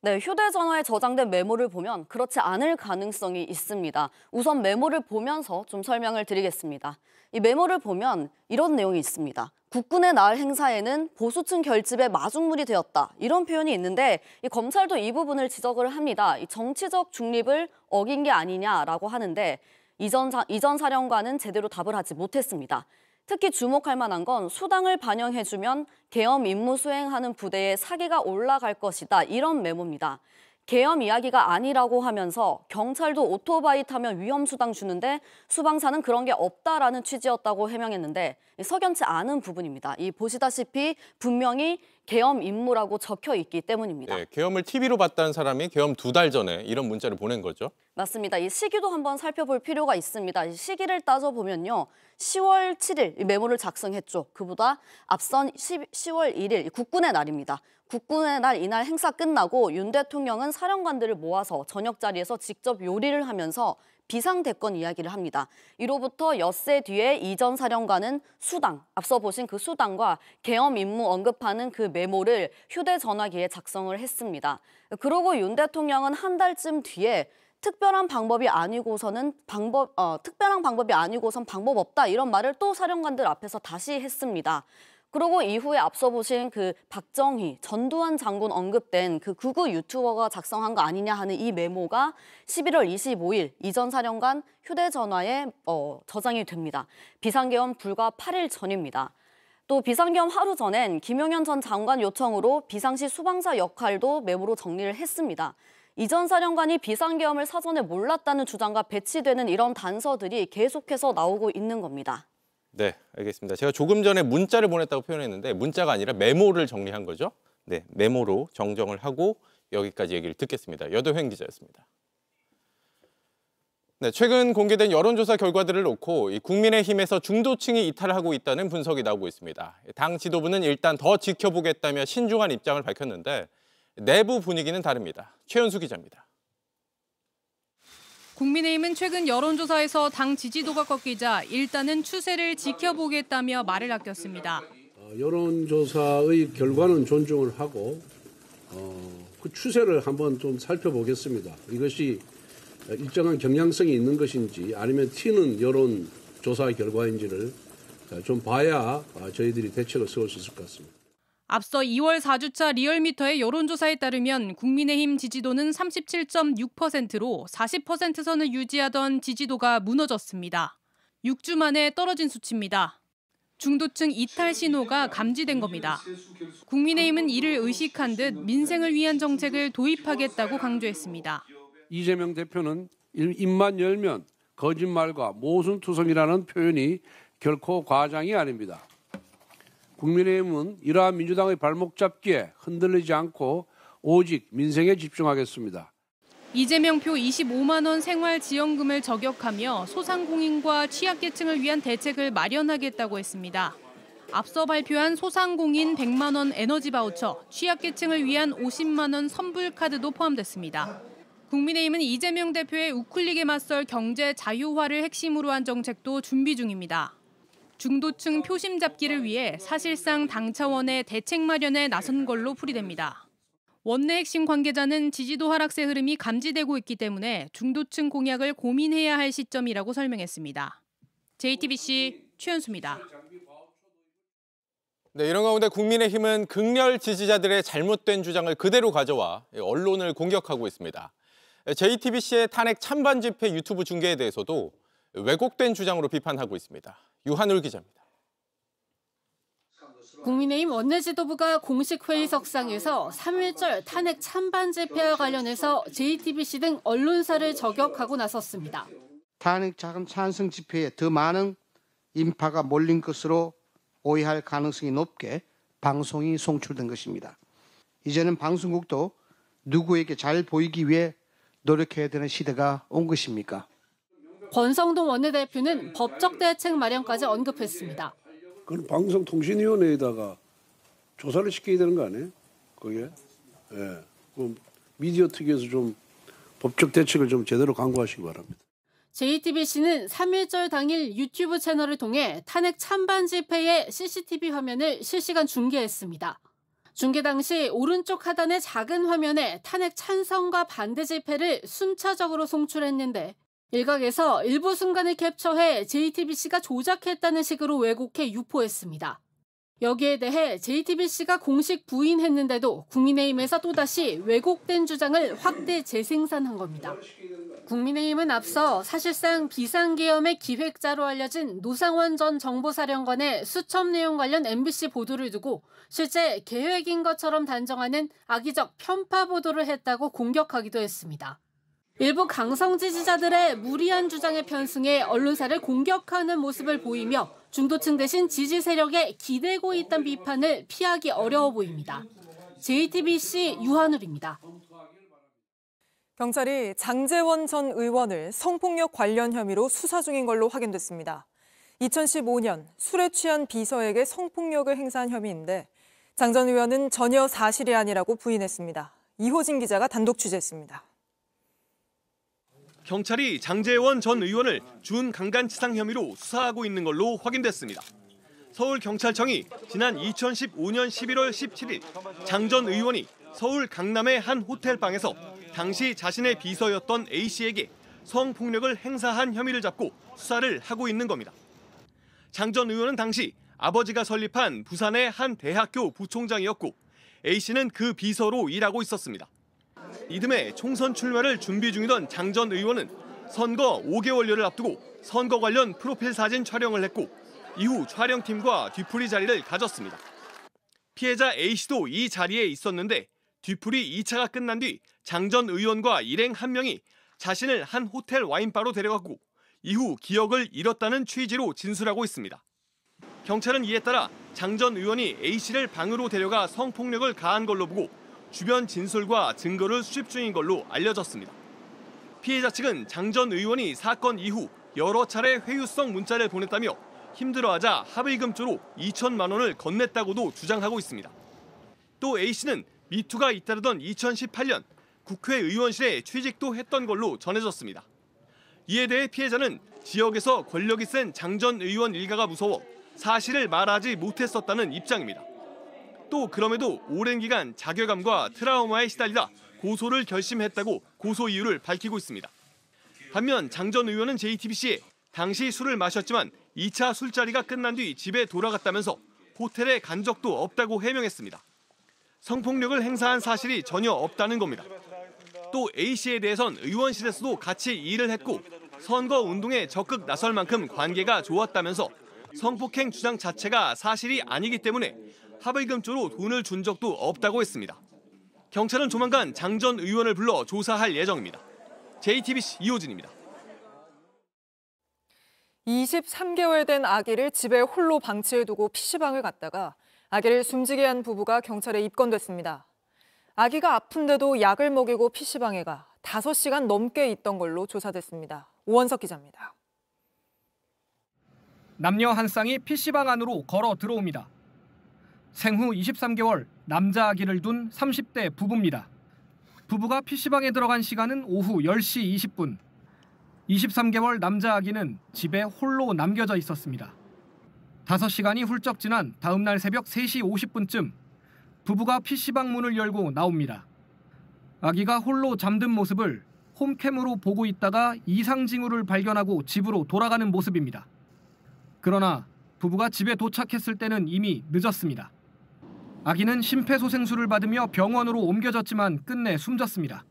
네, 휴대전화에 저장된 메모를 보면 그렇지 않을 가능성이 있습니다. 우선 메모를 보면서 좀 설명을 드리겠습니다. 이 메모를 보면 이런 내용이 있습니다. 국군의 날 행사에는 보수층 결집의 마중물이 되었다. 이런 표현이 있는데 이 검찰도 이 부분을 지적을 합니다. 이 정치적 중립을 어긴 게 아니냐라고 하는데 이 전 사령관은 제대로 답을 하지 못했습니다. 특히 주목할 만한 건 수당을 반영해주면 계엄 임무 수행하는 부대에 사기가 올라갈 것이다. 이런 메모입니다. 계엄 이야기가 아니라고 하면서 경찰도 오토바이 타면 위험수당 주는데 수방사는 그런 게 없다라는 취지였다고 해명했는데 석연치 않은 부분입니다. 이 보시다시피 분명히 계엄 임무라고 적혀 있기 때문입니다. 네, 계엄을 TV로 봤다는 사람이 계엄 2달 전에 이런 문자를 보낸 거죠. 맞습니다. 이 시기도 한번 살펴볼 필요가 있습니다. 이 시기를 따져보면요. 10월 7일 이 메모를 작성했죠. 그보다 앞선 10월 1일 국군의 날입니다. 국군의 날 이날 행사 끝나고 윤 대통령은 사령관들을 모아서 저녁 자리에서 직접 요리를 하면서 비상대권 이야기를 합니다. 이로부터 엿새 뒤에 이 전 사령관은 수당, 앞서 보신 그 수당과 계엄 임무 언급하는 그 메모를 휴대전화기에 작성을 했습니다. 그러고 윤 대통령은 한 달쯤 뒤에 특별한 방법이 아니고선 방법 없다 이런 말을 또 사령관들 앞에서 다시 했습니다. 그리고 이후에 앞서 보신 그 박정희, 전두환 장군 언급된 그 극우 유튜버가 작성한 거 아니냐 하는 이 메모가 11월 25일 이 전 사령관 휴대전화에 저장이 됩니다. 비상계엄 불과 8일 전입니다. 또 비상계엄 하루 전엔 김용현 전 장관 요청으로 비상시 수방사 역할도 메모로 정리를 했습니다. 이 전 사령관이 비상계엄을 사전에 몰랐다는 주장과 배치되는 이런 단서들이 계속해서 나오고 있는 겁니다. 네, 알겠습니다. 제가 조금 전에 문자를 보냈다고 표현했는데 문자가 아니라 메모를 정리한 거죠. 네, 메모로 정정을 하고 여기까지 얘기를 듣겠습니다. 여도현 기자였습니다. 네, 최근 공개된 여론조사 결과들을 놓고 국민의힘에서 중도층이 이탈하고 있다는 분석이 나오고 있습니다. 당 지도부는 일단 더 지켜보겠다며 신중한 입장을 밝혔는데 내부 분위기는 다릅니다. 최연수 기자입니다. 국민의힘은 최근 여론조사에서 당 지지도가 꺾이자 일단은 추세를 지켜보겠다며 말을 아꼈습니다. 여론조사의 결과는 존중을 하고 그 추세를 한번 좀 살펴보겠습니다. 이것이 일정한 경향성이 있는 것인지 아니면 튀는 여론조사 결과인지를 좀 봐야 저희들이 대책을 세울 수 있을 것 같습니다. 앞서 2월 4주차 리얼미터의 여론조사에 따르면 국민의힘 지지도는 37.6%로 40% 선을 유지하던 지지도가 무너졌습니다. 6주 만에 떨어진 수치입니다. 중도층 이탈 신호가 감지된 겁니다. 국민의힘은 이를 의식한 듯 민생을 위한 정책을 도입하겠다고 강조했습니다. 이재명 대표는 입만 열면 거짓말과 모순투성이라는 표현이 결코 과장이 아닙니다. 국민의힘은 이러한 민주당의 발목 잡기에 흔들리지 않고 오직 민생에 집중하겠습니다. 이재명 표 25만 원 생활지원금을 저격하며 소상공인과 취약계층을 위한 대책을 마련하겠다고 했습니다. 앞서 발표한 소상공인 100만 원 에너지 바우처, 취약계층을 위한 50만 원 선불카드도 포함됐습니다. 국민의힘은 이재명 대표의 우클릭에 맞설 경제 자유화를 핵심으로 한 정책도 준비 중입니다. 중도층 표심 잡기를 위해 사실상 당 차원의 대책 마련에 나선 걸로 풀이됩니다. 원내 핵심 관계자는 지지도 하락세 흐름이 감지되고 있기 때문에 중도층 공약을 고민해야 할 시점이라고 설명했습니다. JTBC 최현수입니다. 네, 이런 가운데 국민의힘은 극렬 지지자들의 잘못된 주장을 그대로 가져와 언론을 공격하고 있습니다. JTBC의 탄핵 찬반 집회 유튜브 중계에 대해서도 왜곡된 주장으로 비판하고 있습니다. 유한울 기자입니다. 국민의힘 원내지도부가 공식 회의석상에서 3.1절 탄핵 찬반 집회와 관련해서 JTBC 등 언론사를 저격하고 나섰습니다. 탄핵 찬성 집회에 더 많은 인파가 몰린 것으로 오해할 가능성이 높게 방송이 송출된 것입니다. 이제는 방송국도 누구에게 잘 보이기 위해 노력해야 되는 시대가 온 것입니까? 권성동 원내대표는 법적 대책 마련까지 언급했습니다. 그건 방송통신위원회에다가 조사를 시켜야 되는 거 아니에요? 그게? 예. 그럼 미디어 특위에서 좀 법적 대책을 좀 제대로 강구하시기 바랍니다. JTBC는 3.1절 당일 유튜브 채널을 통해 탄핵 찬반 집회의 CCTV 화면을 실시간 중계했습니다. 중계 당시 오른쪽 하단의 작은 화면에 탄핵 찬성과 반대 집회를 순차적으로 송출했는데 일각에서 일부 순간을 캡처해 JTBC가 조작했다는 식으로 왜곡해 유포했습니다. 여기에 대해 JTBC가 공식 부인했는데도 국민의힘에서 또다시 왜곡된 주장을 확대 재생산한 겁니다. 국민의힘은 앞서 사실상 비상계엄의 기획자로 알려진 노상원 전 정보사령관의 수첩 내용 관련 MBC 보도를 두고 실제 계획인 것처럼 단정하는 악의적 편파 보도를 했다고 공격하기도 했습니다. 일부 강성 지지자들의 무리한 주장에 편승해 언론사를 공격하는 모습을 보이며 중도층 대신 지지 세력에 기대고 있다는 비판을 피하기 어려워 보입니다. JTBC 유한울입니다. 경찰이 장제원 전 의원을 성폭력 관련 혐의로 수사 중인 걸로 확인됐습니다. 2015년 술에 취한 비서에게 성폭력을 행사한 혐의인데 장 전 의원은 전혀 사실이 아니라고 부인했습니다. 이호진 기자가 단독 취재했습니다. 경찰이 장제원 전 의원을 준강간치상 혐의로 수사하고 있는 걸로 확인됐습니다. 서울경찰청이 지난 2015년 11월 17일 장 전 의원이 서울 강남의 한 호텔방에서 당시 자신의 비서였던 A씨에게 성폭력을 행사한 혐의를 잡고 수사를 하고 있는 겁니다. 장 전 의원은 당시 아버지가 설립한 부산의 한 대학교 부총장이었고 A씨는 그 비서로 일하고 있었습니다. 이듬해 총선 출마를 준비 중이던 장 전 의원은 선거 5개월여를 앞두고 선거 관련 프로필 사진 촬영을 했고 이후 촬영팀과 뒤풀이 자리를 가졌습니다. 피해자 A씨도 이 자리에 있었는데 뒤풀이 2차가 끝난 뒤 장 전 의원과 일행 한 명이 자신을 한 호텔 와인바로 데려갔고 이후 기억을 잃었다는 취지로 진술하고 있습니다. 경찰은 이에 따라 장 전 의원이 A씨를 방으로 데려가 성폭력을 가한 걸로 보고 주변 진술과 증거를 수집 중인 걸로 알려졌습니다. 피해자 측은 장 전 의원이 사건 이후 여러 차례 회유성 문자를 보냈다며 힘들어하자 합의금조로 2천만 원을 건넸다고도 주장하고 있습니다. 또 A씨는 미투가 잇따르던 2018년 국회의원실에 취직도 했던 걸로 전해졌습니다. 이에 대해 피해자는 지역에서 권력이 센 장 전 의원 일가가 무서워 사실을 말하지 못했었다는 입장입니다. 또 그럼에도 오랜 기간 자괴감과 트라우마에 시달리다 고소를 결심했다고 고소 이유를 밝히고 있습니다. 반면 장 전 의원은 JTBC에 당시 술을 마셨지만 2차 술자리가 끝난 뒤 집에 돌아갔다면서 호텔에 간 적도 없다고 해명했습니다. 성폭력을 행사한 사실이 전혀 없다는 겁니다. 또 A씨에 대해선 의원실에서도 같이 일을 했고 선거 운동에 적극 나설 만큼 관계가 좋았다면서 성폭행 주장 자체가 사실이 아니기 때문에 합의금조로 돈을 준 적도 없다고 했습니다. 경찰은 조만간 장 전 의원을 불러 조사할 예정입니다. JTBC 이호진입니다. 23개월 된 아기를 집에 홀로 방치해두고 PC방을 갔다가 아기를 숨지게 한 부부가 경찰에 입건됐습니다. 아기가 아픈데도 약을 먹이고 PC방에 가 5시간 넘게 있던 걸로 조사됐습니다. 오원석 기자입니다. 남녀 한 쌍이 PC방 안으로 걸어 들어옵니다. 생후 23개월 남자 아기를 둔 30대 부부입니다. 부부가 PC방에 들어간 시간은 오후 10시 20분. 23개월 남자 아기는 집에 홀로 남겨져 있었습니다. 5시간이 훌쩍 지난 다음 날 새벽 3시 50분쯤 부부가 PC방 문을 열고 나옵니다. 아기가 홀로 잠든 모습을 홈캠으로 보고 있다가 이상 징후를 발견하고 집으로 돌아가는 모습입니다. 그러나 부부가 집에 도착했을 때는 이미 늦었습니다. 아기는 심폐소생술을 받으며 병원으로 옮겨졌지만 끝내 숨졌습니다.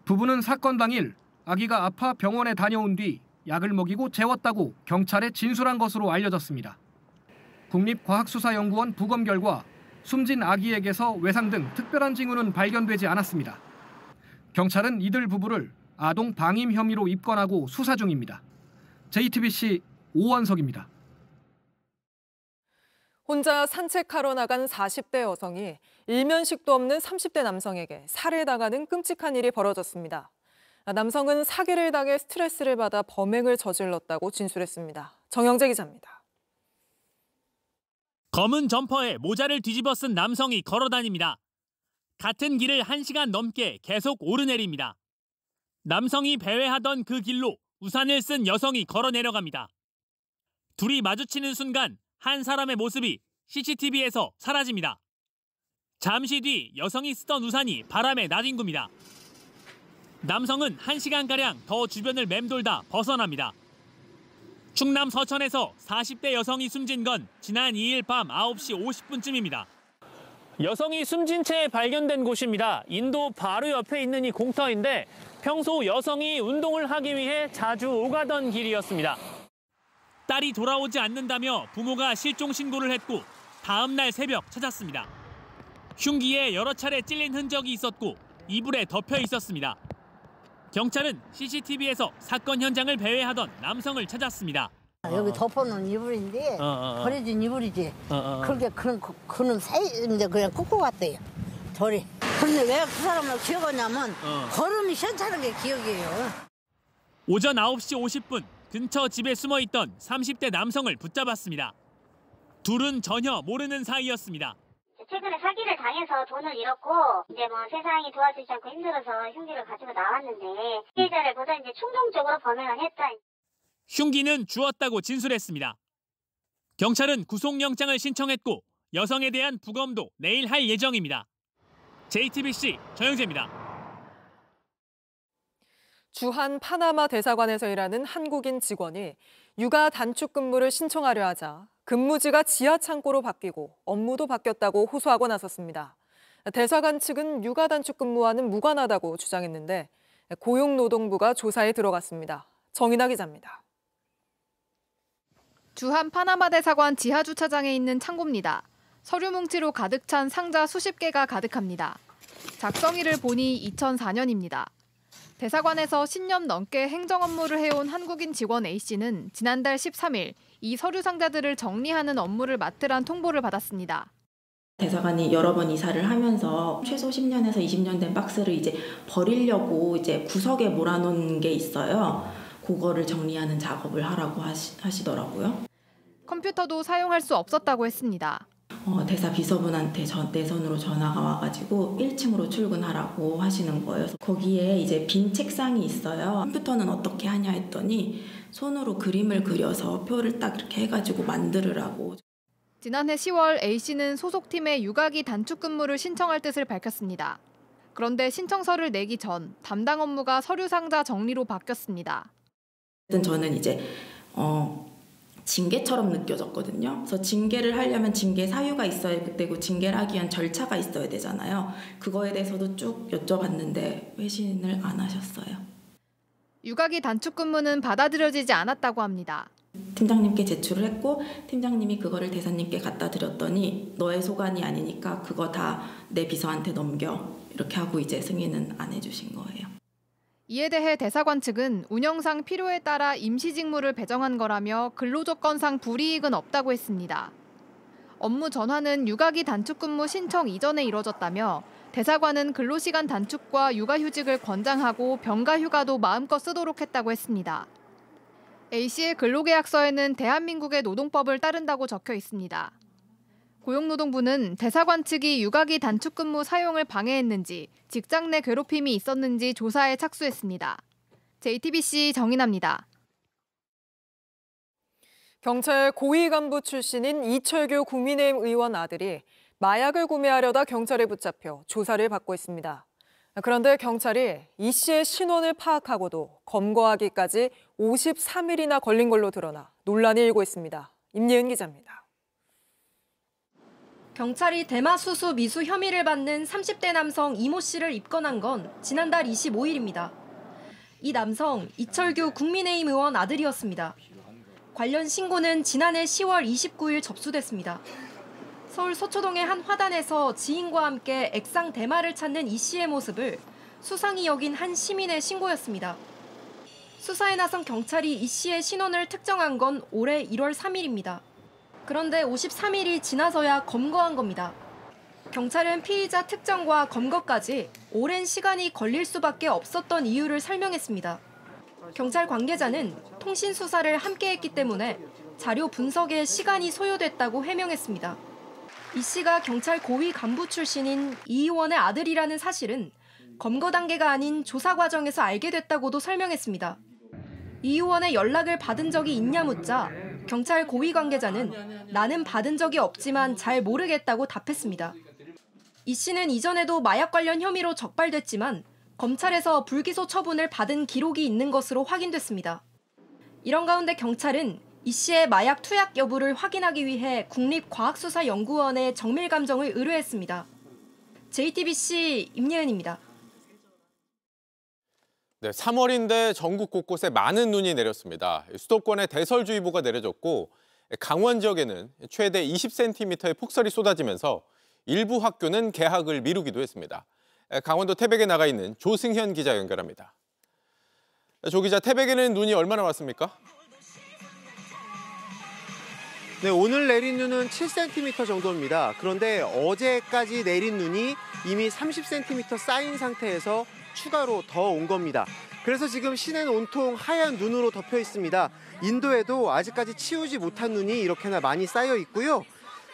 부부는 사건 당일 아기가 아파 병원에 다녀온 뒤 약을 먹이고 재웠다고 경찰에 진술한 것으로 알려졌습니다. 국립과학수사연구원 부검 결과 숨진 아기에게서 외상 등 특별한 징후는 발견되지 않았습니다. 경찰은 이들 부부를 아동 방임 혐의로 입건하고 수사 중입니다. JTBC 오원석입니다. 혼자 산책하러 나간 40대 여성이 일면식도 없는 30대 남성에게 살해당하는 끔찍한 일이 벌어졌습니다. 남성은 사기를 당해 스트레스를 받아 범행을 저질렀다고 진술했습니다. 정영재 기자입니다. 검은 점퍼에 모자를 뒤집어 쓴 남성이 걸어다닙니다. 같은 길을 1시간 넘게 계속 오르내립니다. 남성이 배회하던 그 길로 우산을 쓴 여성이 걸어 내려갑니다. 둘이 마주치는 순간 한 사람의 모습이 CCTV에서 사라집니다. 잠시 뒤 여성이 쓰던 우산이 바람에 나뒹굽니다. 남성은 1시간가량 더 주변을 맴돌다 벗어납니다. 충남 서천에서 40대 여성이 숨진 건 지난 2일 밤 9시 50분쯤입니다. 여성이 숨진 채 발견된 곳입니다. 인도 바로 옆에 있는 이 공터인데 평소 여성이 운동을 하기 위해 자주 오가던 길이었습니다. 딸이 돌아오지 않는다며 부모가 실종 신고를 했고 다음 날 새벽 찾았습니다. 흉기에 여러 차례 찔린 흔적이 있었고 이불에 덮여 있었습니다. 경찰은 CCTV에서 사건 현장을 배회하던 남성을 찾았습니다. 여기 덮어놓은 이불인데 버려진 이불이지. 그렇게 그는 이제 그냥 꽂고 갔대요. 돌이. 근데 왜 그 사람을 기억하냐면 걸음이 시원찮은 게 기억이에요. 오전 9시 50분 근처 집에 숨어있던 30대 남성을 붙잡았습니다. 둘은 전혀 모르는 사이였습니다. 최근에 사기를 당해서 돈을 잃었고 이제 뭐 세상이 도와주지 않고 힘들어서 흉기를 가지고 나왔는데 피해자를 보다 이제 충동적으로 범행을 했다. 흉기는 주었다고 진술했습니다. 경찰은 구속영장을 신청했고 여성에 대한 부검도 내일 할 예정입니다. JTBC 정영재입니다. 주한 파나마 대사관에서 일하는 한국인 직원이 육아 단축 근무를 신청하려 하자 근무지가 지하 창고로 바뀌고 업무도 바뀌었다고 호소하고 나섰습니다. 대사관 측은 육아 단축 근무와는 무관하다고 주장했는데 고용노동부가 조사에 들어갔습니다. 정인아 기자입니다. 주한 파나마 대사관 지하 주차장에 있는 창고입니다. 서류 뭉치로 가득 찬 상자 수십 개가 가득합니다. 작성일을 보니 2004년입니다. 대사관에서 10년 넘게 행정 업무를 해온 한국인 직원 A씨는 지난달 13일 이 서류 상자들을 정리하는 업무를 맡으란 통보를 받았습니다. 대사관이 여러 번 이사를 하면서 최소 10년에서 20년 된 박스를 이제 버리려고 이제 구석에 몰아놓은 게 있어요. 그거를 정리하는 작업을 하라고 하시더라고요. 컴퓨터도 사용할 수 없었다고 했습니다. 대사 비서분한테 내 손으로 전화가 와가지고 1층으로 출근하라고 하시는 거예요. 거기에 이제 빈 책상이 있어요. 컴퓨터는 어떻게 하냐 했더니 손으로 그림을 그려서 표를 딱 이렇게 해가지고 만들으라고. 지난해 10월 A씨는 소속팀의 육아기 단축 근무를 신청할 뜻을 밝혔습니다. 그런데 신청서를 내기 전 담당 업무가 서류 상자 정리로 바뀌었습니다. 저는 이제 징계처럼 느껴졌거든요. 그래서 징계를 하려면 징계 사유가 있어야 되고 징계를 하기 위한 절차가 있어야 되잖아요. 그거에 대해서도 쭉 여쭤봤는데 회신을 안 하셨어요. 육아기 단축 근무는 받아들여지지 않았다고 합니다. 팀장님께 제출을 했고 팀장님이 그거를 대사님께 갖다 드렸더니 너의 소관이 아니니까 그거 다 내 비서한테 넘겨 이렇게 하고 이제 승인은 안 해주신 거예요. 이에 대해 대사관 측은 운영상 필요에 따라 임시 직무를 배정한 거라며 근로조건상 불이익은 없다고 했습니다. 업무 전환은 육아기 단축 근무 신청 이전에 이뤄졌다며 대사관은 근로시간 단축과 육아휴직을 권장하고 병가 휴가도 마음껏 쓰도록 했다고 했습니다. A씨의 근로계약서에는 대한민국의 노동법을 따른다고 적혀 있습니다. 고용노동부는 대사관 측이 육아기 단축 근무 사용을 방해했는지 직장 내 괴롭힘이 있었는지 조사에 착수했습니다. JTBC 정인아입니다. 경찰 고위 간부 출신인 이철규 국민의힘 의원 아들이 마약을 구매하려다 경찰에 붙잡혀 조사를 받고 있습니다. 그런데 경찰이 이 씨의 신원을 파악하고도 검거하기까지 53일이나 걸린 걸로 드러나 논란이 일고 있습니다. 임예은 기자입니다. 경찰이 대마수수 미수 혐의를 받는 30대 남성 이모 씨를 입건한 건 지난달 25일입니다. 이 남성 이철규 국민의힘 의원 아들이었습니다. 관련 신고는 지난해 10월 29일 접수됐습니다. 서울 서초동의 한 화단에서 지인과 함께 액상 대마를 찾는 이 씨의 모습을 수상히 여긴 한 시민의 신고였습니다. 수사에 나선 경찰이 이 씨의 신원을 특정한 건 올해 1월 3일입니다. 그런데 53일이 지나서야 검거한 겁니다. 경찰은 피의자 특정과 검거까지 오랜 시간이 걸릴 수밖에 없었던 이유를 설명했습니다. 경찰 관계자는 통신 수사를 함께 했기 때문에 자료 분석에 시간이 소요됐다고 해명했습니다. 이 씨가 경찰 고위 간부 출신인 이 의원의 아들이라는 사실은 검거 단계가 아닌 조사 과정에서 알게 됐다고도 설명했습니다. 이 의원의 연락을 받은 적이 있냐 묻자 경찰 고위 관계자는 나는 받은 적이 없지만 잘 모르겠다고 답했습니다. 이 씨는 이전에도 마약 관련 혐의로 적발됐지만 검찰에서 불기소 처분을 받은 기록이 있는 것으로 확인됐습니다. 이런 가운데 경찰은 이 씨의 마약 투약 여부를 확인하기 위해 국립과학수사연구원에 정밀 감정을 의뢰했습니다. JTBC 임예은입니다. 네, 3월인데 전국 곳곳에 많은 눈이 내렸습니다. 수도권에 대설주의보가 내려졌고 강원 지역에는 최대 20cm의 폭설이 쏟아지면서 일부 학교는 개학을 미루기도 했습니다. 강원도 태백에 나가 있는 조승현 기자 연결합니다. 조 기자, 태백에는 눈이 얼마나 왔습니까? 네, 오늘 내린 눈은 7cm 정도입니다. 그런데 어제까지 내린 눈이 이미 30cm 쌓인 상태에서 추가로 더 온 겁니다. 그래서 지금 시내는 온통 하얀 눈으로 덮여 있습니다. 인도에도 아직까지 치우지 못한 눈이 이렇게나 많이 쌓여 있고요.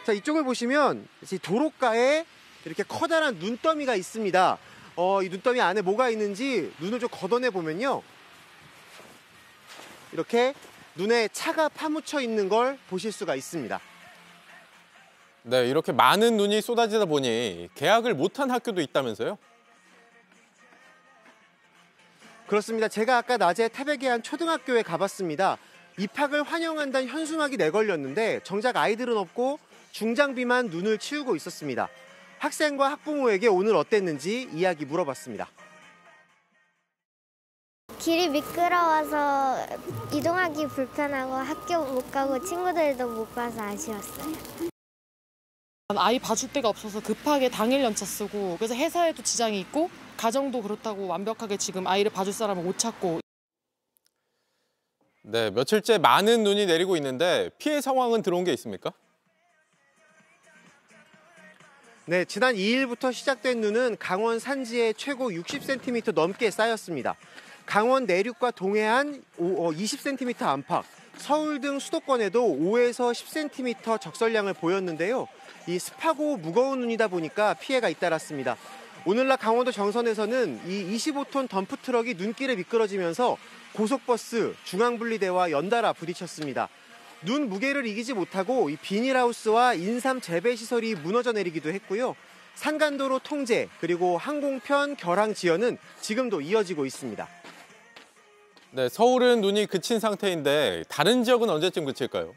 자, 이쪽을 보시면 도로가에 이렇게 커다란 눈더미가 있습니다. 이 눈더미 안에 뭐가 있는지 눈을 좀 걷어내 보면요. 이렇게 눈에 차가 파묻혀 있는 걸 보실 수가 있습니다. 네, 이렇게 많은 눈이 쏟아지다 보니 개학을 못한 학교도 있다면서요? 그렇습니다. 제가 아까 낮에 태백의 한 초등학교에 가봤습니다. 입학을 환영한다는 현수막이 내걸렸는데 정작 아이들은 없고 중장비만 눈을 치우고 있었습니다. 학생과 학부모에게 오늘 어땠는지 이야기 물어봤습니다. 길이 미끄러워서 이동하기 불편하고 학교 못 가고 친구들도 못 봐서 아쉬웠어요. 아이 봐줄 데가 없어서 급하게 당일 연차 쓰고 그래서 회사에도 지장이 있고 가정도 그렇다고 완벽하게 지금 아이를 봐줄 사람을 못 찾고. 네, 며칠째 많은 눈이 내리고 있는데 피해 상황은 들어온 게 있습니까? 네, 지난 2일부터 시작된 눈은 강원 산지에 최고 60cm 넘게 쌓였습니다. 강원 내륙과 동해안 20cm 안팎, 서울 등 수도권에도 5에서 10cm 적설량을 보였는데요. 이 습하고 무거운 눈이다 보니까 피해가 잇따랐습니다. 오늘날 강원도 정선에서는 이 25톤 덤프트럭이 눈길에 미끄러지면서 고속버스, 중앙분리대와 연달아 부딪혔습니다. 눈 무게를 이기지 못하고 이 비닐하우스와 인삼 재배시설이 무너져 내리기도 했고요. 산간도로 통제 그리고 항공편 결항 지연은 지금도 이어지고 있습니다. 네, 서울은 눈이 그친 상태인데 다른 지역은 언제쯤 그칠까요?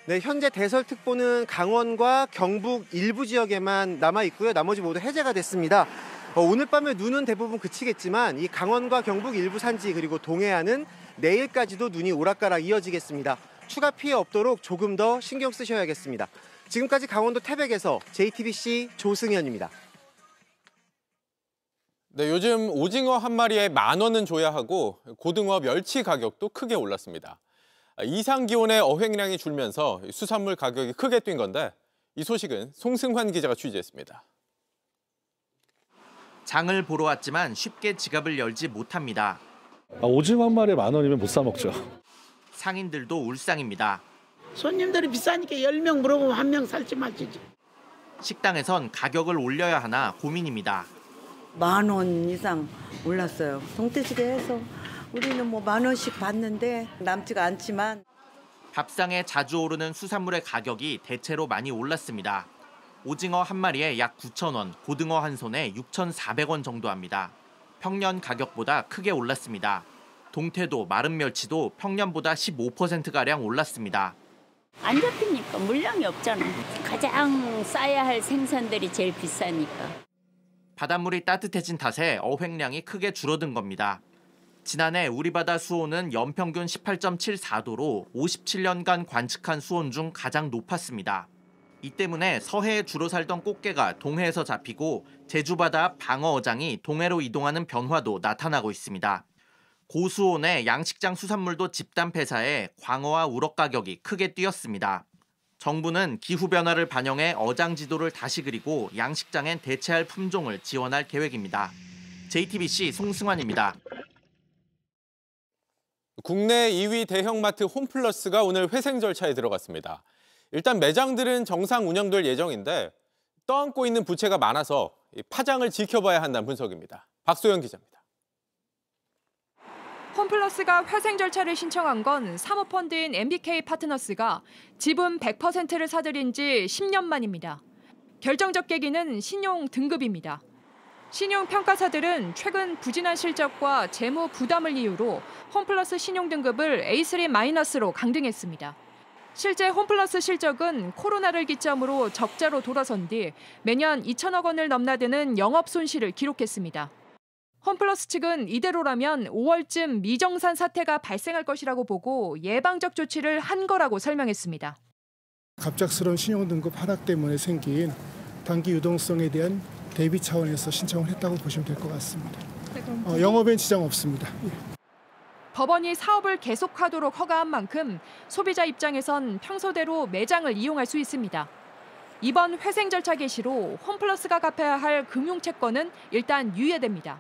네, 현재 대설특보는 강원과 경북 일부 지역에만 남아 있고요. 나머지 모두 해제가 됐습니다. 오늘 밤에 눈은 대부분 그치겠지만 이 강원과 경북 일부 산지 그리고 동해안은 내일까지도 눈이 오락가락 이어지겠습니다. 추가 피해 없도록 조금 더 신경 쓰셔야겠습니다. 지금까지 강원도 태백에서 JTBC 조승현입니다. 네, 요즘 오징어 한 마리에 10,000원은 줘야 하고 고등어, 멸치 가격도 크게 올랐습니다. 이상 기온의 어획량이 줄면서 수산물 가격이 크게 뛴 건데 이 소식은 송승환 기자가 취재했습니다. 장을 보러 왔지만 쉽게 지갑을 열지 못합니다. 오징어 한 마리에 10,000원이면 못 사 먹죠. 상인들도 울상입니다. 손님들이 비싸니까 10명 물어보면 1명 살지 말지. 식당에선 가격을 올려야 하나 고민입니다. 10,000원 이상 올랐어요. 동태찌개 해서 우리는 뭐 10,000원씩 받는데 남지가 않지만. 밥상에 자주 오르는 수산물의 가격이 대체로 많이 올랐습니다. 오징어 한 마리에 약 9,000원, 고등어 한 손에 6,400원 정도 합니다. 평년 가격보다 크게 올랐습니다. 동태도 마른 멸치도 평년보다 15%가량 올랐습니다. 안 잡히니까 물량이 없잖아. 가장 싸야 할 생선들이 제일 비싸니까. 바닷물이 따뜻해진 탓에 어획량이 크게 줄어든 겁니다. 지난해 우리 바다 수온은 연평균 18.74도로 57년간 관측한 수온 중 가장 높았습니다. 이 때문에 서해에 주로 살던 꽃게가 동해에서 잡히고 제주바다 앞 방어어장이 동해로 이동하는 변화도 나타나고 있습니다. 고수온에 양식장 수산물도 집단 폐사해 광어와 우럭 가격이 크게 뛰었습니다. 정부는 기후변화를 반영해 어장 지도를 다시 그리고 양식장엔 대체할 품종을 지원할 계획입니다. JTBC 송승환입니다. 국내 2위 대형마트 홈플러스가 오늘 회생 절차에 들어갔습니다. 일단 매장들은 정상 운영될 예정인데 떠안고 있는 부채가 많아서 파장을 지켜봐야 한다는 분석입니다. 박소영 기자입니다. 홈플러스가 회생 절차를 신청한 건 사모펀드인 MBK 파트너스가 지분 100%를 사들인 지 10년 만입니다. 결정적 계기는 신용 등급입니다. 신용평가사들은 최근 부진한 실적과 재무 부담을 이유로 홈플러스 신용 등급을 A3-로 강등했습니다. 실제 홈플러스 실적은 코로나를 기점으로 적자로 돌아선 뒤 매년 2천억 원을 넘나드는 영업 손실을 기록했습니다. 홈플러스 측은 이대로라면 5월쯤 미정산 사태가 발생할 것이라고 보고 예방적 조치를 한 거라고 설명했습니다. 갑작스러운 신용등급 하락 때문에 생긴 단기 유동성에 대한 대비 차원에서 신청을 했다고 보시면 될 것 같습니다. 영업엔 지장 없습니다. 법원이 사업을 계속하도록 허가한 만큼 소비자 입장에선 평소대로 매장을 이용할 수 있습니다. 이번 회생 절차 개시로 홈플러스가 갚아야 할 금융채권은 일단 유예됩니다.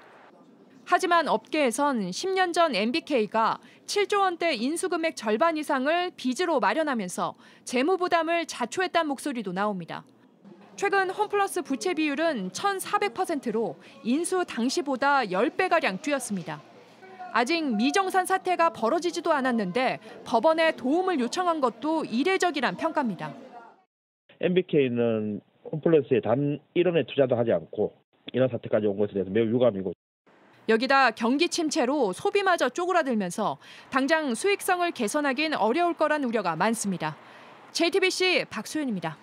하지만 업계에선 10년 전 MBK가 7조 원대 인수금액 절반 이상을 빚으로 마련하면서 재무 부담을 자초했다는 목소리도 나옵니다. 최근 홈플러스 부채 비율은 1,400%로 인수 당시보다 10배가량 뛰었습니다. 아직 미정산 사태가 벌어지지도 않았는데 법원에 도움을 요청한 것도 이례적이란 평가입니다. MBK는 홈플러스에 단 1원의 투자도 하지 않고 이런 사태까지 온 것에 대해서 매우 유감이고. 여기다 경기 침체로 소비마저 쪼그라들면서 당장 수익성을 개선하긴 어려울 거란 우려가 많습니다. JTBC 박소연입니다.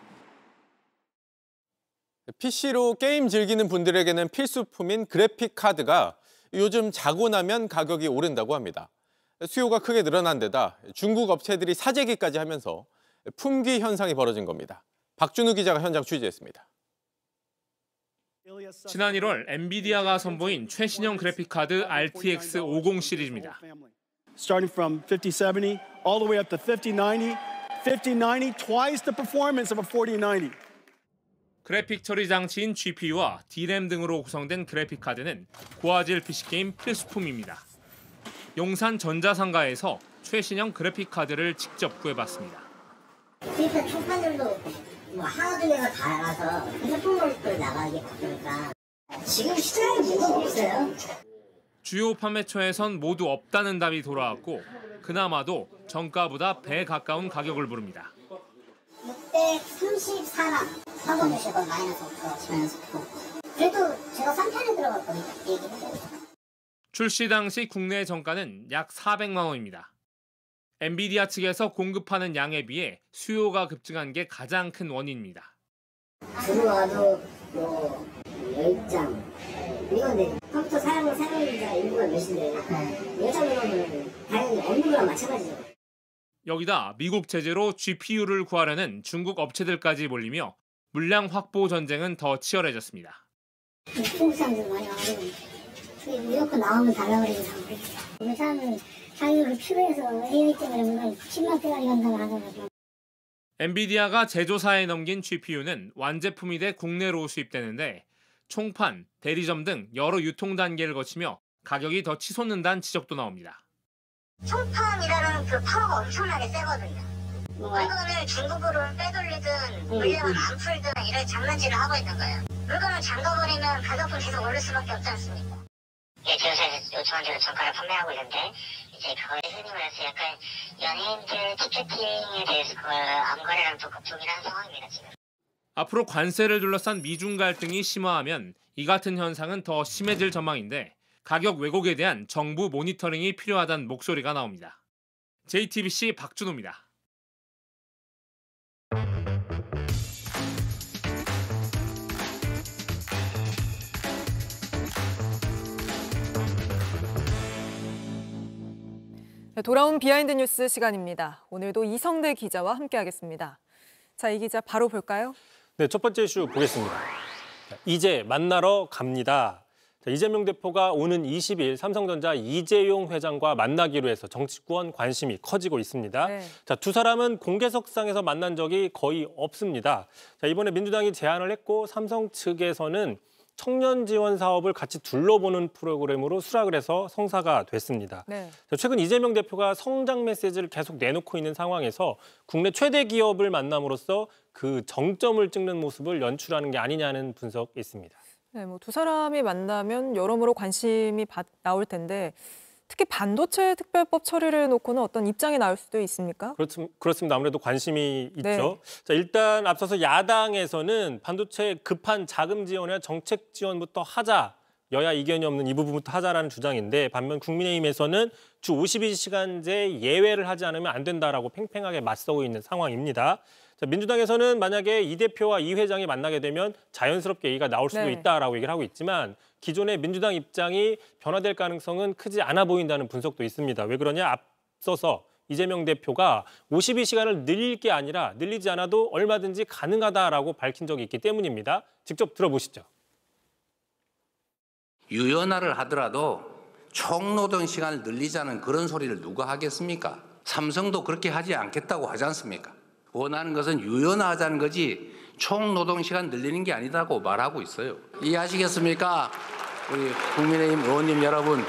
PC로 게임 즐기는 분들에게는 필수품인 그래픽 카드가 요즘 자고 나면 가격이 오른다고 합니다. 수요가 크게 늘어난 데다 중국 업체들이 사재기까지 하면서 품귀 현상이 벌어진 겁니다. 박준우 기자가 현장 취재했습니다. 지난 1월 엔비디아가 선보인 최신형 그래픽카드 RTX 50 시리즈입니다. Starting from 5070 all the way up to 5090, 5090 twice the performance of a 4090. 그래픽 처리 장치인 GPU와 D램 등으로 구성된 그래픽 카드는 고화질 PC게임 필수품입니다. 용산 전자상가에서 최신형 그래픽 카드를 직접 구해봤습니다. 그러니까 총판들도 뭐 하나 두 개가 다 나가서 핸드폰으로 나가게 바쁘니까 지금 시장에 뭐가 없어요. 주요 판매처에선 모두 없다는 답이 돌아왔고 그나마도 정가보다 배 가까운 가격을 부릅니다. 634만 사고주시고 마이너스 5% 마이너스 9%. 그래도 제가 싼 편에 들어갔거든요. 얘기는. 출시 당시 국내 정가는 약 400만 원입니다. 엔비디아 측에서 공급하는 양에 비해 수요가 급증한 게 가장 큰 원인입니다. 들어와도 뭐 10장 이건데 컴퓨터 사용자 인구가 몇인데 10장 넘으면 당연히 없는 거랑 마찬가지죠. 여기다 미국 제재로 GPU를 구하려는 중국 업체들까지 몰리며 물량 확보 전쟁은 더 치열해졌습니다. 중국 사람들 많이 와가지고 무조건 나오면 달라버리는 상황이죠. 우리 사람은 자기가 필요해서 AI 때문에 물건 10만 대가리 간다고 하더라고요. 엔비디아가 제조사에 넘긴 GPU는 완제품이 돼 국내로 수입되는데 총판, 대리점 등 여러 유통 단계를 거치며 가격이 더 치솟는다는 지적도 나옵니다. 총판이라는 그 파워가 엄청나게 세거든요. 물건을 중국으로 빼돌리든 물량을 안 풀든 이런 장난질을 하고 있는 거예요. 물건을 잠가버리면 가격은 계속 오를 수밖에 없지 않습니까? 예, 제조사에서 요청한 대로 정가를 판매하고 있는데 이제 그걸 흔히 말해서 약간 연예인들 티켓팅에 대해서 그걸 암거래랑 동일한 상황입니다, 지금. 앞으로 관세를 둘러싼 미중 갈등이 심화하면 이 같은 현상은 더 심해질 전망인데 가격 왜곡에 대한 정부 모니터링이 필요하다는 목소리가 나옵니다. JTBC 박준호입니다. 네, 돌아온 비하인드 뉴스 시간입니다. 오늘도 이성대 기자와 함께하겠습니다. 자, 이 기자 바로 볼까요? 네, 첫 번째 이슈 보겠습니다. 이제 만나러 갑니다. 이재명 대표가 오는 20일 삼성전자 이재용 회장과 만나기로 해서 정치권 관심이 커지고 있습니다. 네. 자, 두 사람은 공개석상에서 만난 적이 거의 없습니다. 자, 이번에 민주당이 제안을 했고 삼성 측에서는 청년 지원 사업을 같이 둘러보는 프로그램으로 수락을 해서 성사가 됐습니다. 네. 최근 이재명 대표가 성장 메시지를 계속 내놓고 있는 상황에서 국내 최대 기업을 만남으로써 그 정점을 찍는 모습을 연출하는 게 아니냐는 분석이 있습니다. 네, 뭐 두 사람이 만나면 여러모로 관심이 나올 텐데 특히 반도체 특별법 처리를 놓고는 어떤 입장이 나올 수도 있습니까? 그렇습니다. 아무래도 관심이 있죠. 네. 자, 일단 앞서서 야당에서는 반도체 급한 자금 지원이나 정책 지원부터 하자. 여야 이견이 없는 이 부분부터 하자라는 주장인데 반면 국민의힘에서는 주 52시간제 예외를 하지 않으면 안 된다라고 팽팽하게 맞서고 있는 상황입니다. 자, 민주당에서는 만약에 이 대표와 이 회장이 만나게 되면 자연스럽게 얘기가 나올 수도 네. 있다라고 얘기를 하고 있지만 기존의 민주당 입장이 변화될 가능성은 크지 않아 보인다는 분석도 있습니다. 왜 그러냐? 앞서서 이재명 대표가 52시간을 늘릴 게 아니라 늘리지 않아도 얼마든지 가능하다라고 밝힌 적이 있기 때문입니다. 직접 들어보시죠. 유연화를 하더라도 총노동 시간을 늘리자는 그런 소리를 누가 하겠습니까? 삼성도 그렇게 하지 않겠다고 하지 않습니까? 원하는 것은 유연화하자는 거지 총노동 시간 늘리는 게 아니다고 말하고 있어요. 이해하시겠습니까? 우리 국민의힘 의원님 여러분.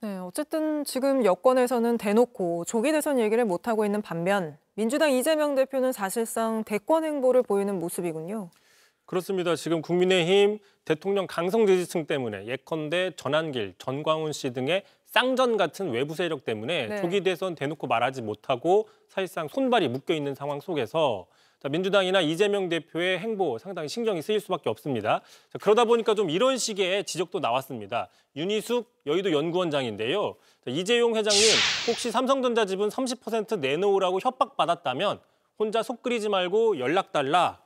네, 어쨌든 지금 여권에서는 대놓고 조기 대선 얘기를 못하고 있는 반면 민주당 이재명 대표는 사실상 대권 행보를 보이는 모습이군요. 그렇습니다. 지금 국민의힘 대통령 강성 지지층 때문에 예컨대 전한길, 전광훈 씨 등의 쌍전 같은 외부 세력 때문에 네. 조기 대선 대놓고 말하지 못하고 사실상 손발이 묶여있는 상황 속에서 민주당이나 이재명 대표의 행보 상당히 신경이 쓰일 수밖에 없습니다. 그러다 보니까 좀 이런 식의 지적도 나왔습니다. 윤희숙 여의도 연구원장인데요. 이재용 회장님 혹시 삼성전자 지분 30% 내놓으라고 협박받았다면 혼자 속 끓이지 말고 연락 달라.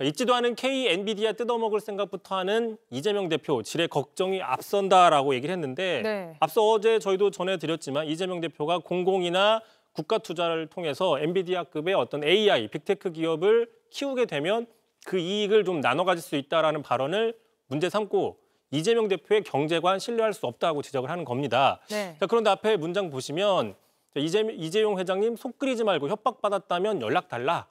있지도 않은 K 엔비디아 뜯어먹을 생각부터 하는 이재명 대표 질의 걱정이 앞선다라고 얘기를 했는데 네. 앞서 어제 저희도 전해드렸지만 이재명 대표가 공공이나 국가 투자를 통해서 엔비디아급의 어떤 AI, 빅테크 기업을 키우게 되면 그 이익을 좀 나눠 가질 수 있다라는 발언을 문제 삼고 이재명 대표의 경제관 신뢰할 수 없다고 지적을 하는 겁니다. 네. 자, 그런데 앞에 문장 보시면 이재용 회장님 속 끓이지 말고 협박받았다면 연락 달라.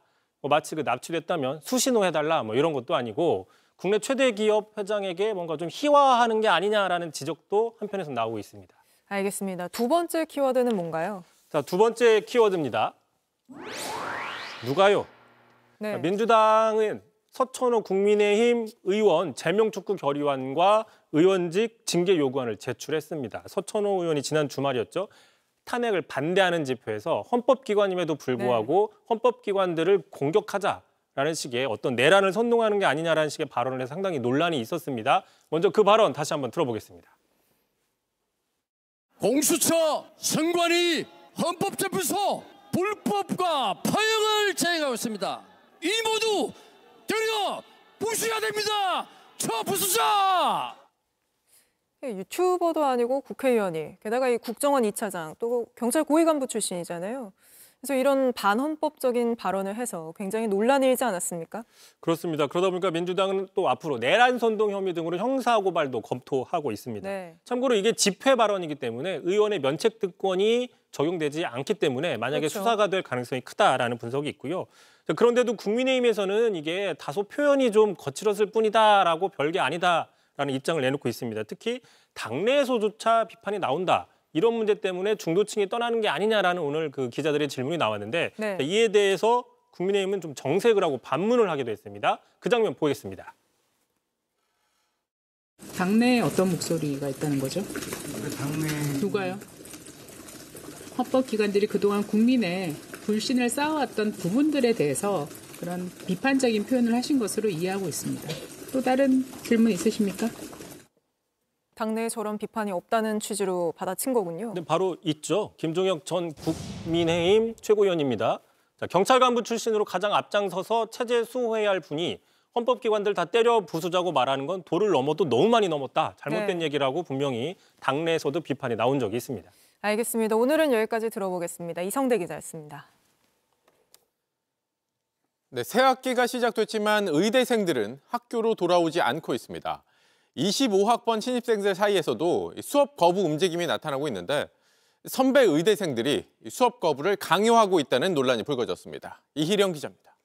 마치 그 납치됐다면 수신호 해달라 뭐 이런 것도 아니고 국내 최대 기업 회장에게 뭔가 좀 희화하는 게 아니냐라는 지적도 한편에서 나오고 있습니다. 알겠습니다. 두 번째 키워드는 뭔가요? 자, 두 번째 키워드입니다. 누가요? 네. 자, 민주당은 서천호 국민의힘 의원 제명촉구 결의안과 의원직 징계 요구안을 제출했습니다. 서천호 의원이 지난 주말이었죠. 탄핵을 반대하는 집회에서 헌법기관임에도 불구하고 헌법기관들을 공격하자라는 식의 어떤 내란을 선동하는 게 아니냐라는 식의 발언을 해서 상당히 논란이 있었습니다. 먼저 그 발언 다시 한번 들어보겠습니다. 공수처 선관위 헌법재판소 불법과 파행을 자행하고 있습니다. 이 모두 되려 부수해야 됩니다. 저 부수자! 유튜버도 아니고 국회의원이, 게다가 이 국정원 2차장, 또 경찰 고위간부 출신이잖아요. 그래서 이런 반헌법적인 발언을 해서 굉장히 논란이 일지 않았습니까? 그렇습니다. 그러다 보니까 민주당은 또 앞으로 내란 선동 혐의 등으로 형사고발도 검토하고 있습니다. 네. 참고로 이게 집회 발언이기 때문에 의원의 면책특권이 적용되지 않기 때문에 만약에 그렇죠. 수사가 될 가능성이 크다라는 분석이 있고요. 그런데도 국민의힘에서는 이게 다소 표현이 좀 거칠었을 뿐이다라고 별게 아니다라는 입장을 내놓고 있습니다. 특히 당내에서조차 비판이 나온다. 이런 문제 때문에 중도층이 떠나는 게 아니냐라는 오늘 그 기자들의 질문이 나왔는데 네. 이에 대해서 국민의힘은 좀 정색을 하고 반문을 하기도 했습니다. 그 장면 보겠습니다. 당내에 어떤 목소리가 있다는 거죠? 당내 누가요? 헌법기관들이 그동안 국민의 불신을 쌓아왔던 부분들에 대해서 그런 비판적인 표현을 하신 것으로 이해하고 있습니다. 또 다른 질문 있으십니까? 당내에 저런 비판이 없다는 취지로 받아친 거군요. 네, 바로 있죠. 김종혁 전 국민의힘 최고위원입니다. 자, 경찰 간부 출신으로 가장 앞장서서 체제 수호해야 할 분이 헌법기관들 다 때려 부수자고 말하는 건 도를 넘어도 너무 많이 넘었다. 잘못된 얘기라고 분명히 당내에서도 비판이 나온 적이 있습니다. 알겠습니다. 오늘은 여기까지 들어보겠습니다. 이성대 기자였습니다. 네, 새 학기가 시작됐지만 의대생들은 학교로 돌아오지 않고 있습니다. 25학번 신입생들 사이에서도 수업 거부 움직임이 나타나고 있는데 선배 의대생들이 수업 거부를 강요하고 있다는 논란이 불거졌습니다. 이희령 기자입니다.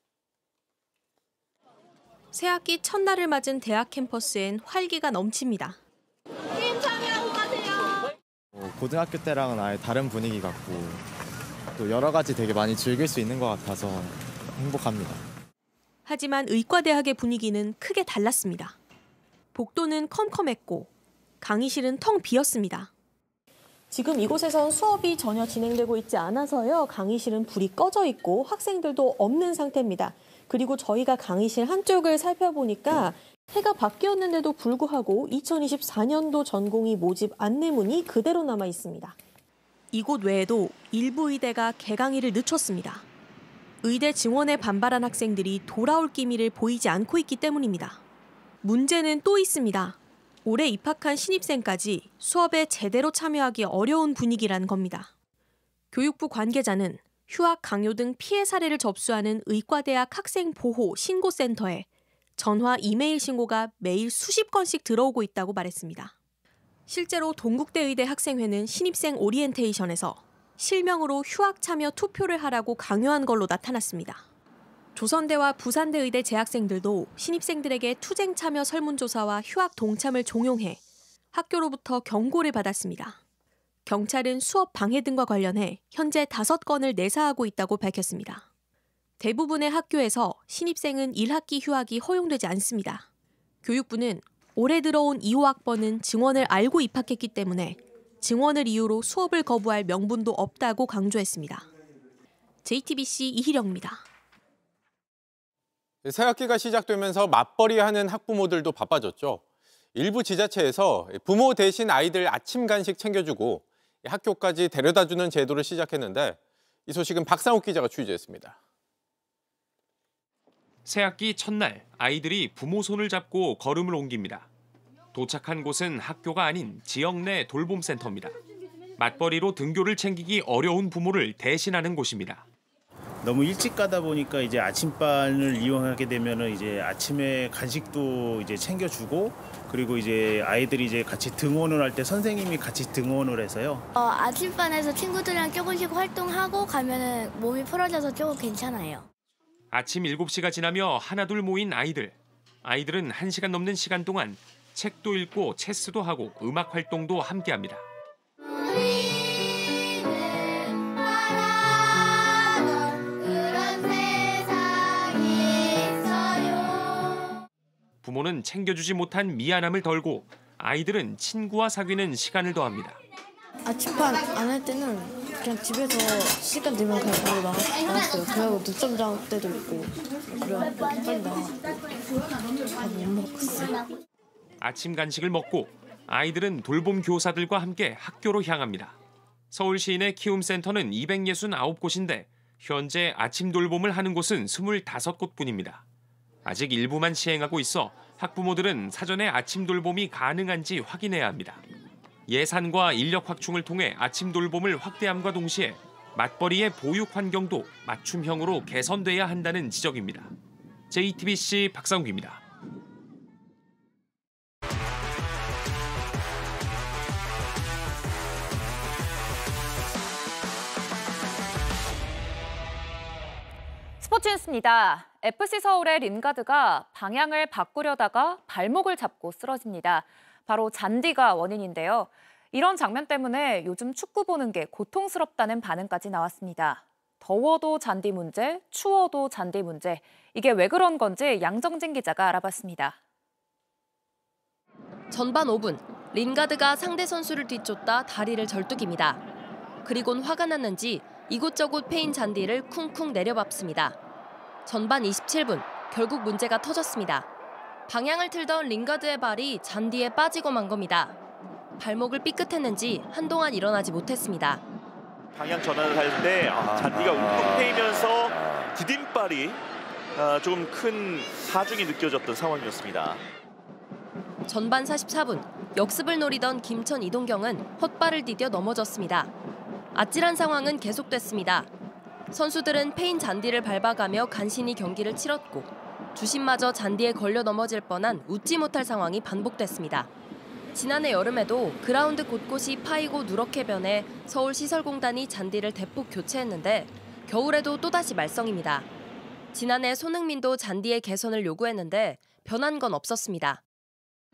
새학기 첫날을 맞은 대학 캠퍼스엔 활기가 넘칩니다. 고등학교 때랑은 아예 다른 분위기 같고 또 여러 가지 되게 많이 즐길 수 있는 것 같아서 행복합니다. 하지만 의과대학의 분위기는 크게 달랐습니다. 복도는 컴컴했고 강의실은 텅 비었습니다. 지금 이곳에선 수업이 전혀 진행되고 있지 않아서요. 강의실은 불이 꺼져 있고 학생들도 없는 상태입니다. 그리고 저희가 강의실 한쪽을 살펴보니까 해가 바뀌었는데도 불구하고 2024년도 전공의 모집 안내문이 그대로 남아 있습니다. 이곳 외에도 일부 의대가 개강일을 늦췄습니다. 의대 증원에 반발한 학생들이 돌아올 기미를 보이지 않고 있기 때문입니다. 문제는 또 있습니다. 올해 입학한 신입생까지 수업에 제대로 참여하기 어려운 분위기라는 겁니다. 교육부 관계자는 휴학, 강요 등 피해 사례를 접수하는 의과대학 학생보호 신고센터에 전화, 이메일 신고가 매일 수십 건씩 들어오고 있다고 말했습니다. 실제로 동국대 의대 학생회는 신입생 오리엔테이션에서 실명으로 휴학 참여 투표를 하라고 강요한 걸로 나타났습니다. 조선대와 부산대 의대 재학생들도 신입생들에게 투쟁 참여 설문조사와 휴학 동참을 종용해 학교로부터 경고를 받았습니다. 경찰은 수업 방해 등과 관련해 현재 5건을 내사하고 있다고 밝혔습니다. 대부분의 학교에서 신입생은 1학기 휴학이 허용되지 않습니다. 교육부는 올해 들어온 2호학번은 증원을 알고 입학했기 때문에 증원을 이유로 수업을 거부할 명분도 없다고 강조했습니다. JTBC 이희령입니다. 새 학기가 시작되면서 맞벌이하는 학부모들도 바빠졌죠. 일부 지자체에서 부모 대신 아이들 아침 간식 챙겨주고 학교까지 데려다주는 제도를 시작했는데 이 소식은 박상욱 기자가 취재했습니다. 새학기 첫날 아이들이 부모 손을 잡고 걸음을 옮깁니다. 도착한 곳은 학교가 아닌 지역 내 돌봄센터입니다. 맞벌이로 등교를 챙기기 어려운 부모를 대신하는 곳입니다. 너무 일찍 가다 보니까 이제 아침반을 이용하게 되면은 이제 아침에 간식도 이제 챙겨주고 그리고 이제 아이들이 이제 같이 등원을 할 때 선생님이 같이 등원을 해서요. 아침반에서 친구들이랑 조금씩 활동하고 가면은 몸이 풀어져서 조금 괜찮아요. 아침 7시가 지나며 하나둘 모인 아이들. 아이들은 1시간 넘는 시간 동안 책도 읽고 체스도 하고 음악 활동도 함께합니다. 부모는 챙겨주지 못한 미안함을 덜고 아이들은 친구와 사귀는 시간을 더합니다. 아침반 안 할 때는 그냥 집에서 시간 되면 그냥 바로 나왔어요. 그리고 늦잠 잘 때도 있고 그래갖고 빨리 나와. 밥 못 먹었어요. 아침 간식을 먹고 아이들은 돌봄 교사들과 함께 학교로 향합니다. 서울시인의 키움센터는 269곳인데 현재 아침 돌봄을 하는 곳은 25곳뿐입니다. 아직 일부만 시행하고 있어 학부모들은 사전에 아침 돌봄이 가능한지 확인해야 합니다. 예산과 인력 확충을 통해 아침 돌봄을 확대함과 동시에 맞벌이의 보육 환경도 맞춤형으로 개선돼야 한다는 지적입니다. JTBC 박상규입니다. 스포츠 뉴스입니다. FC 서울의 린가드가 방향을 바꾸려다가 발목을 잡고 쓰러집니다. 바로 잔디가 원인인데요. 이런 장면 때문에 요즘 축구 보는 게 고통스럽다는 반응까지 나왔습니다. 더워도 잔디 문제, 추워도 잔디 문제. 이게 왜 그런 건지 양정진 기자가 알아봤습니다. 전반 5분, 린가드가 상대 선수를 뒤쫓다 다리를 절뚝입니다. 그리곤 화가 났는지 이곳저곳 패인 잔디를 쿵쿵 내려밟습니다. 전반 27분, 결국 문제가 터졌습니다. 방향을 틀던 린가드의 발이 잔디에 빠지고 만 겁니다. 발목을 삐끗했는지 한동안 일어나지 못했습니다. 방향 전환을 할 때 잔디가 욱욱 패이면서 디딤발이 조금 큰 하중이 느껴졌던 상황이었습니다. 전반 44분, 역습을 노리던 김천 이동경은 헛발을 디뎌 넘어졌습니다. 아찔한 상황은 계속됐습니다. 선수들은 패인 잔디를 밟아가며 간신히 경기를 치렀고 주심마저 잔디에 걸려 넘어질 뻔한 웃지 못할 상황이 반복됐습니다. 지난해 여름에도 그라운드 곳곳이 파이고 누렇게 변해 서울시설공단이 잔디를 대폭 교체했는데 겨울에도 또다시 말썽입니다. 지난해 손흥민도 잔디의 개선을 요구했는데 변한 건 없었습니다.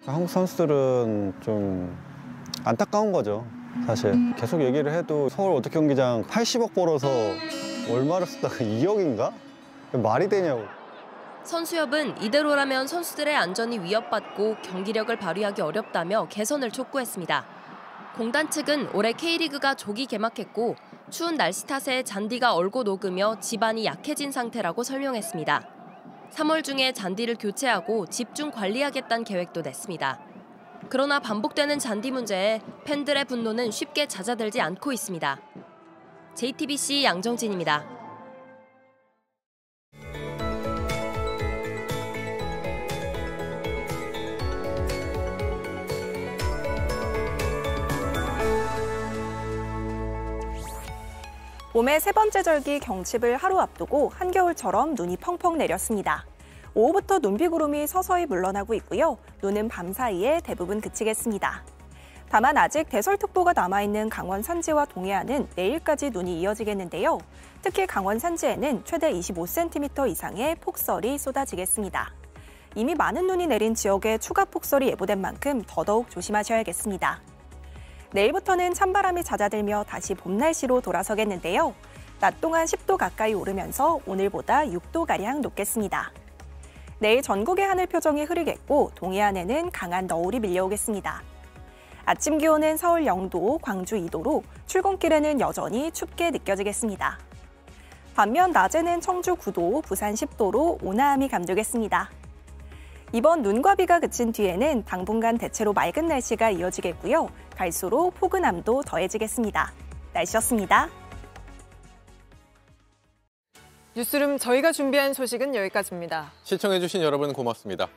한국 선수들은 좀 안타까운 거죠. 사실 계속 얘기를 해도 서울 워터 경기장 80억 벌어서 얼마를 쓰다가 2억인가? 말이 되냐고. 선수협은 이대로라면 선수들의 안전이 위협받고 경기력을 발휘하기 어렵다며 개선을 촉구했습니다. 공단 측은 올해 K리그가 조기 개막했고 추운 날씨 탓에 잔디가 얼고 녹으며 지반이 약해진 상태라고 설명했습니다. 3월 중에 잔디를 교체하고 집중 관리하겠다는 계획도 냈습니다. 그러나 반복되는 잔디 문제에 팬들의 분노는 쉽게 잦아들지 않고 있습니다. JTBC 양정진입니다. 봄의 세 번째 절기 경칩을 하루 앞두고 한겨울처럼 눈이 펑펑 내렸습니다. 오후부터 눈비구름이 서서히 물러나고 있고요. 눈은 밤 사이에 대부분 그치겠습니다. 다만 아직 대설특보가 남아있는 강원 산지와 동해안은 내일까지 눈이 이어지겠는데요. 특히 강원 산지에는 최대 25cm 이상의 폭설이 쏟아지겠습니다. 이미 많은 눈이 내린 지역에 추가 폭설이 예보된 만큼 더더욱 조심하셔야겠습니다. 내일부터는 찬바람이 잦아들며 다시 봄 날씨로 돌아서겠는데요. 낮 동안 10도 가까이 오르면서 오늘보다 6도가량 높겠습니다. 내일 전국의 하늘 표정이 흐리겠고 동해안에는 강한 너울이 밀려오겠습니다. 아침 기온은 서울 0도, 광주 2도로 출근길에는 여전히 춥게 느껴지겠습니다. 반면 낮에는 청주 9도, 부산 10도로 온화함이 감돌겠습니다. 이번 눈과 비가 그친 뒤에는 당분간 대체로 맑은 날씨가 이어지겠고요. 갈수록 포근함도 더해지겠습니다. 날씨였습니다. 뉴스룸 저희가 준비한 소식은 여기까지입니다. 시청해주신 여러분 고맙습니다.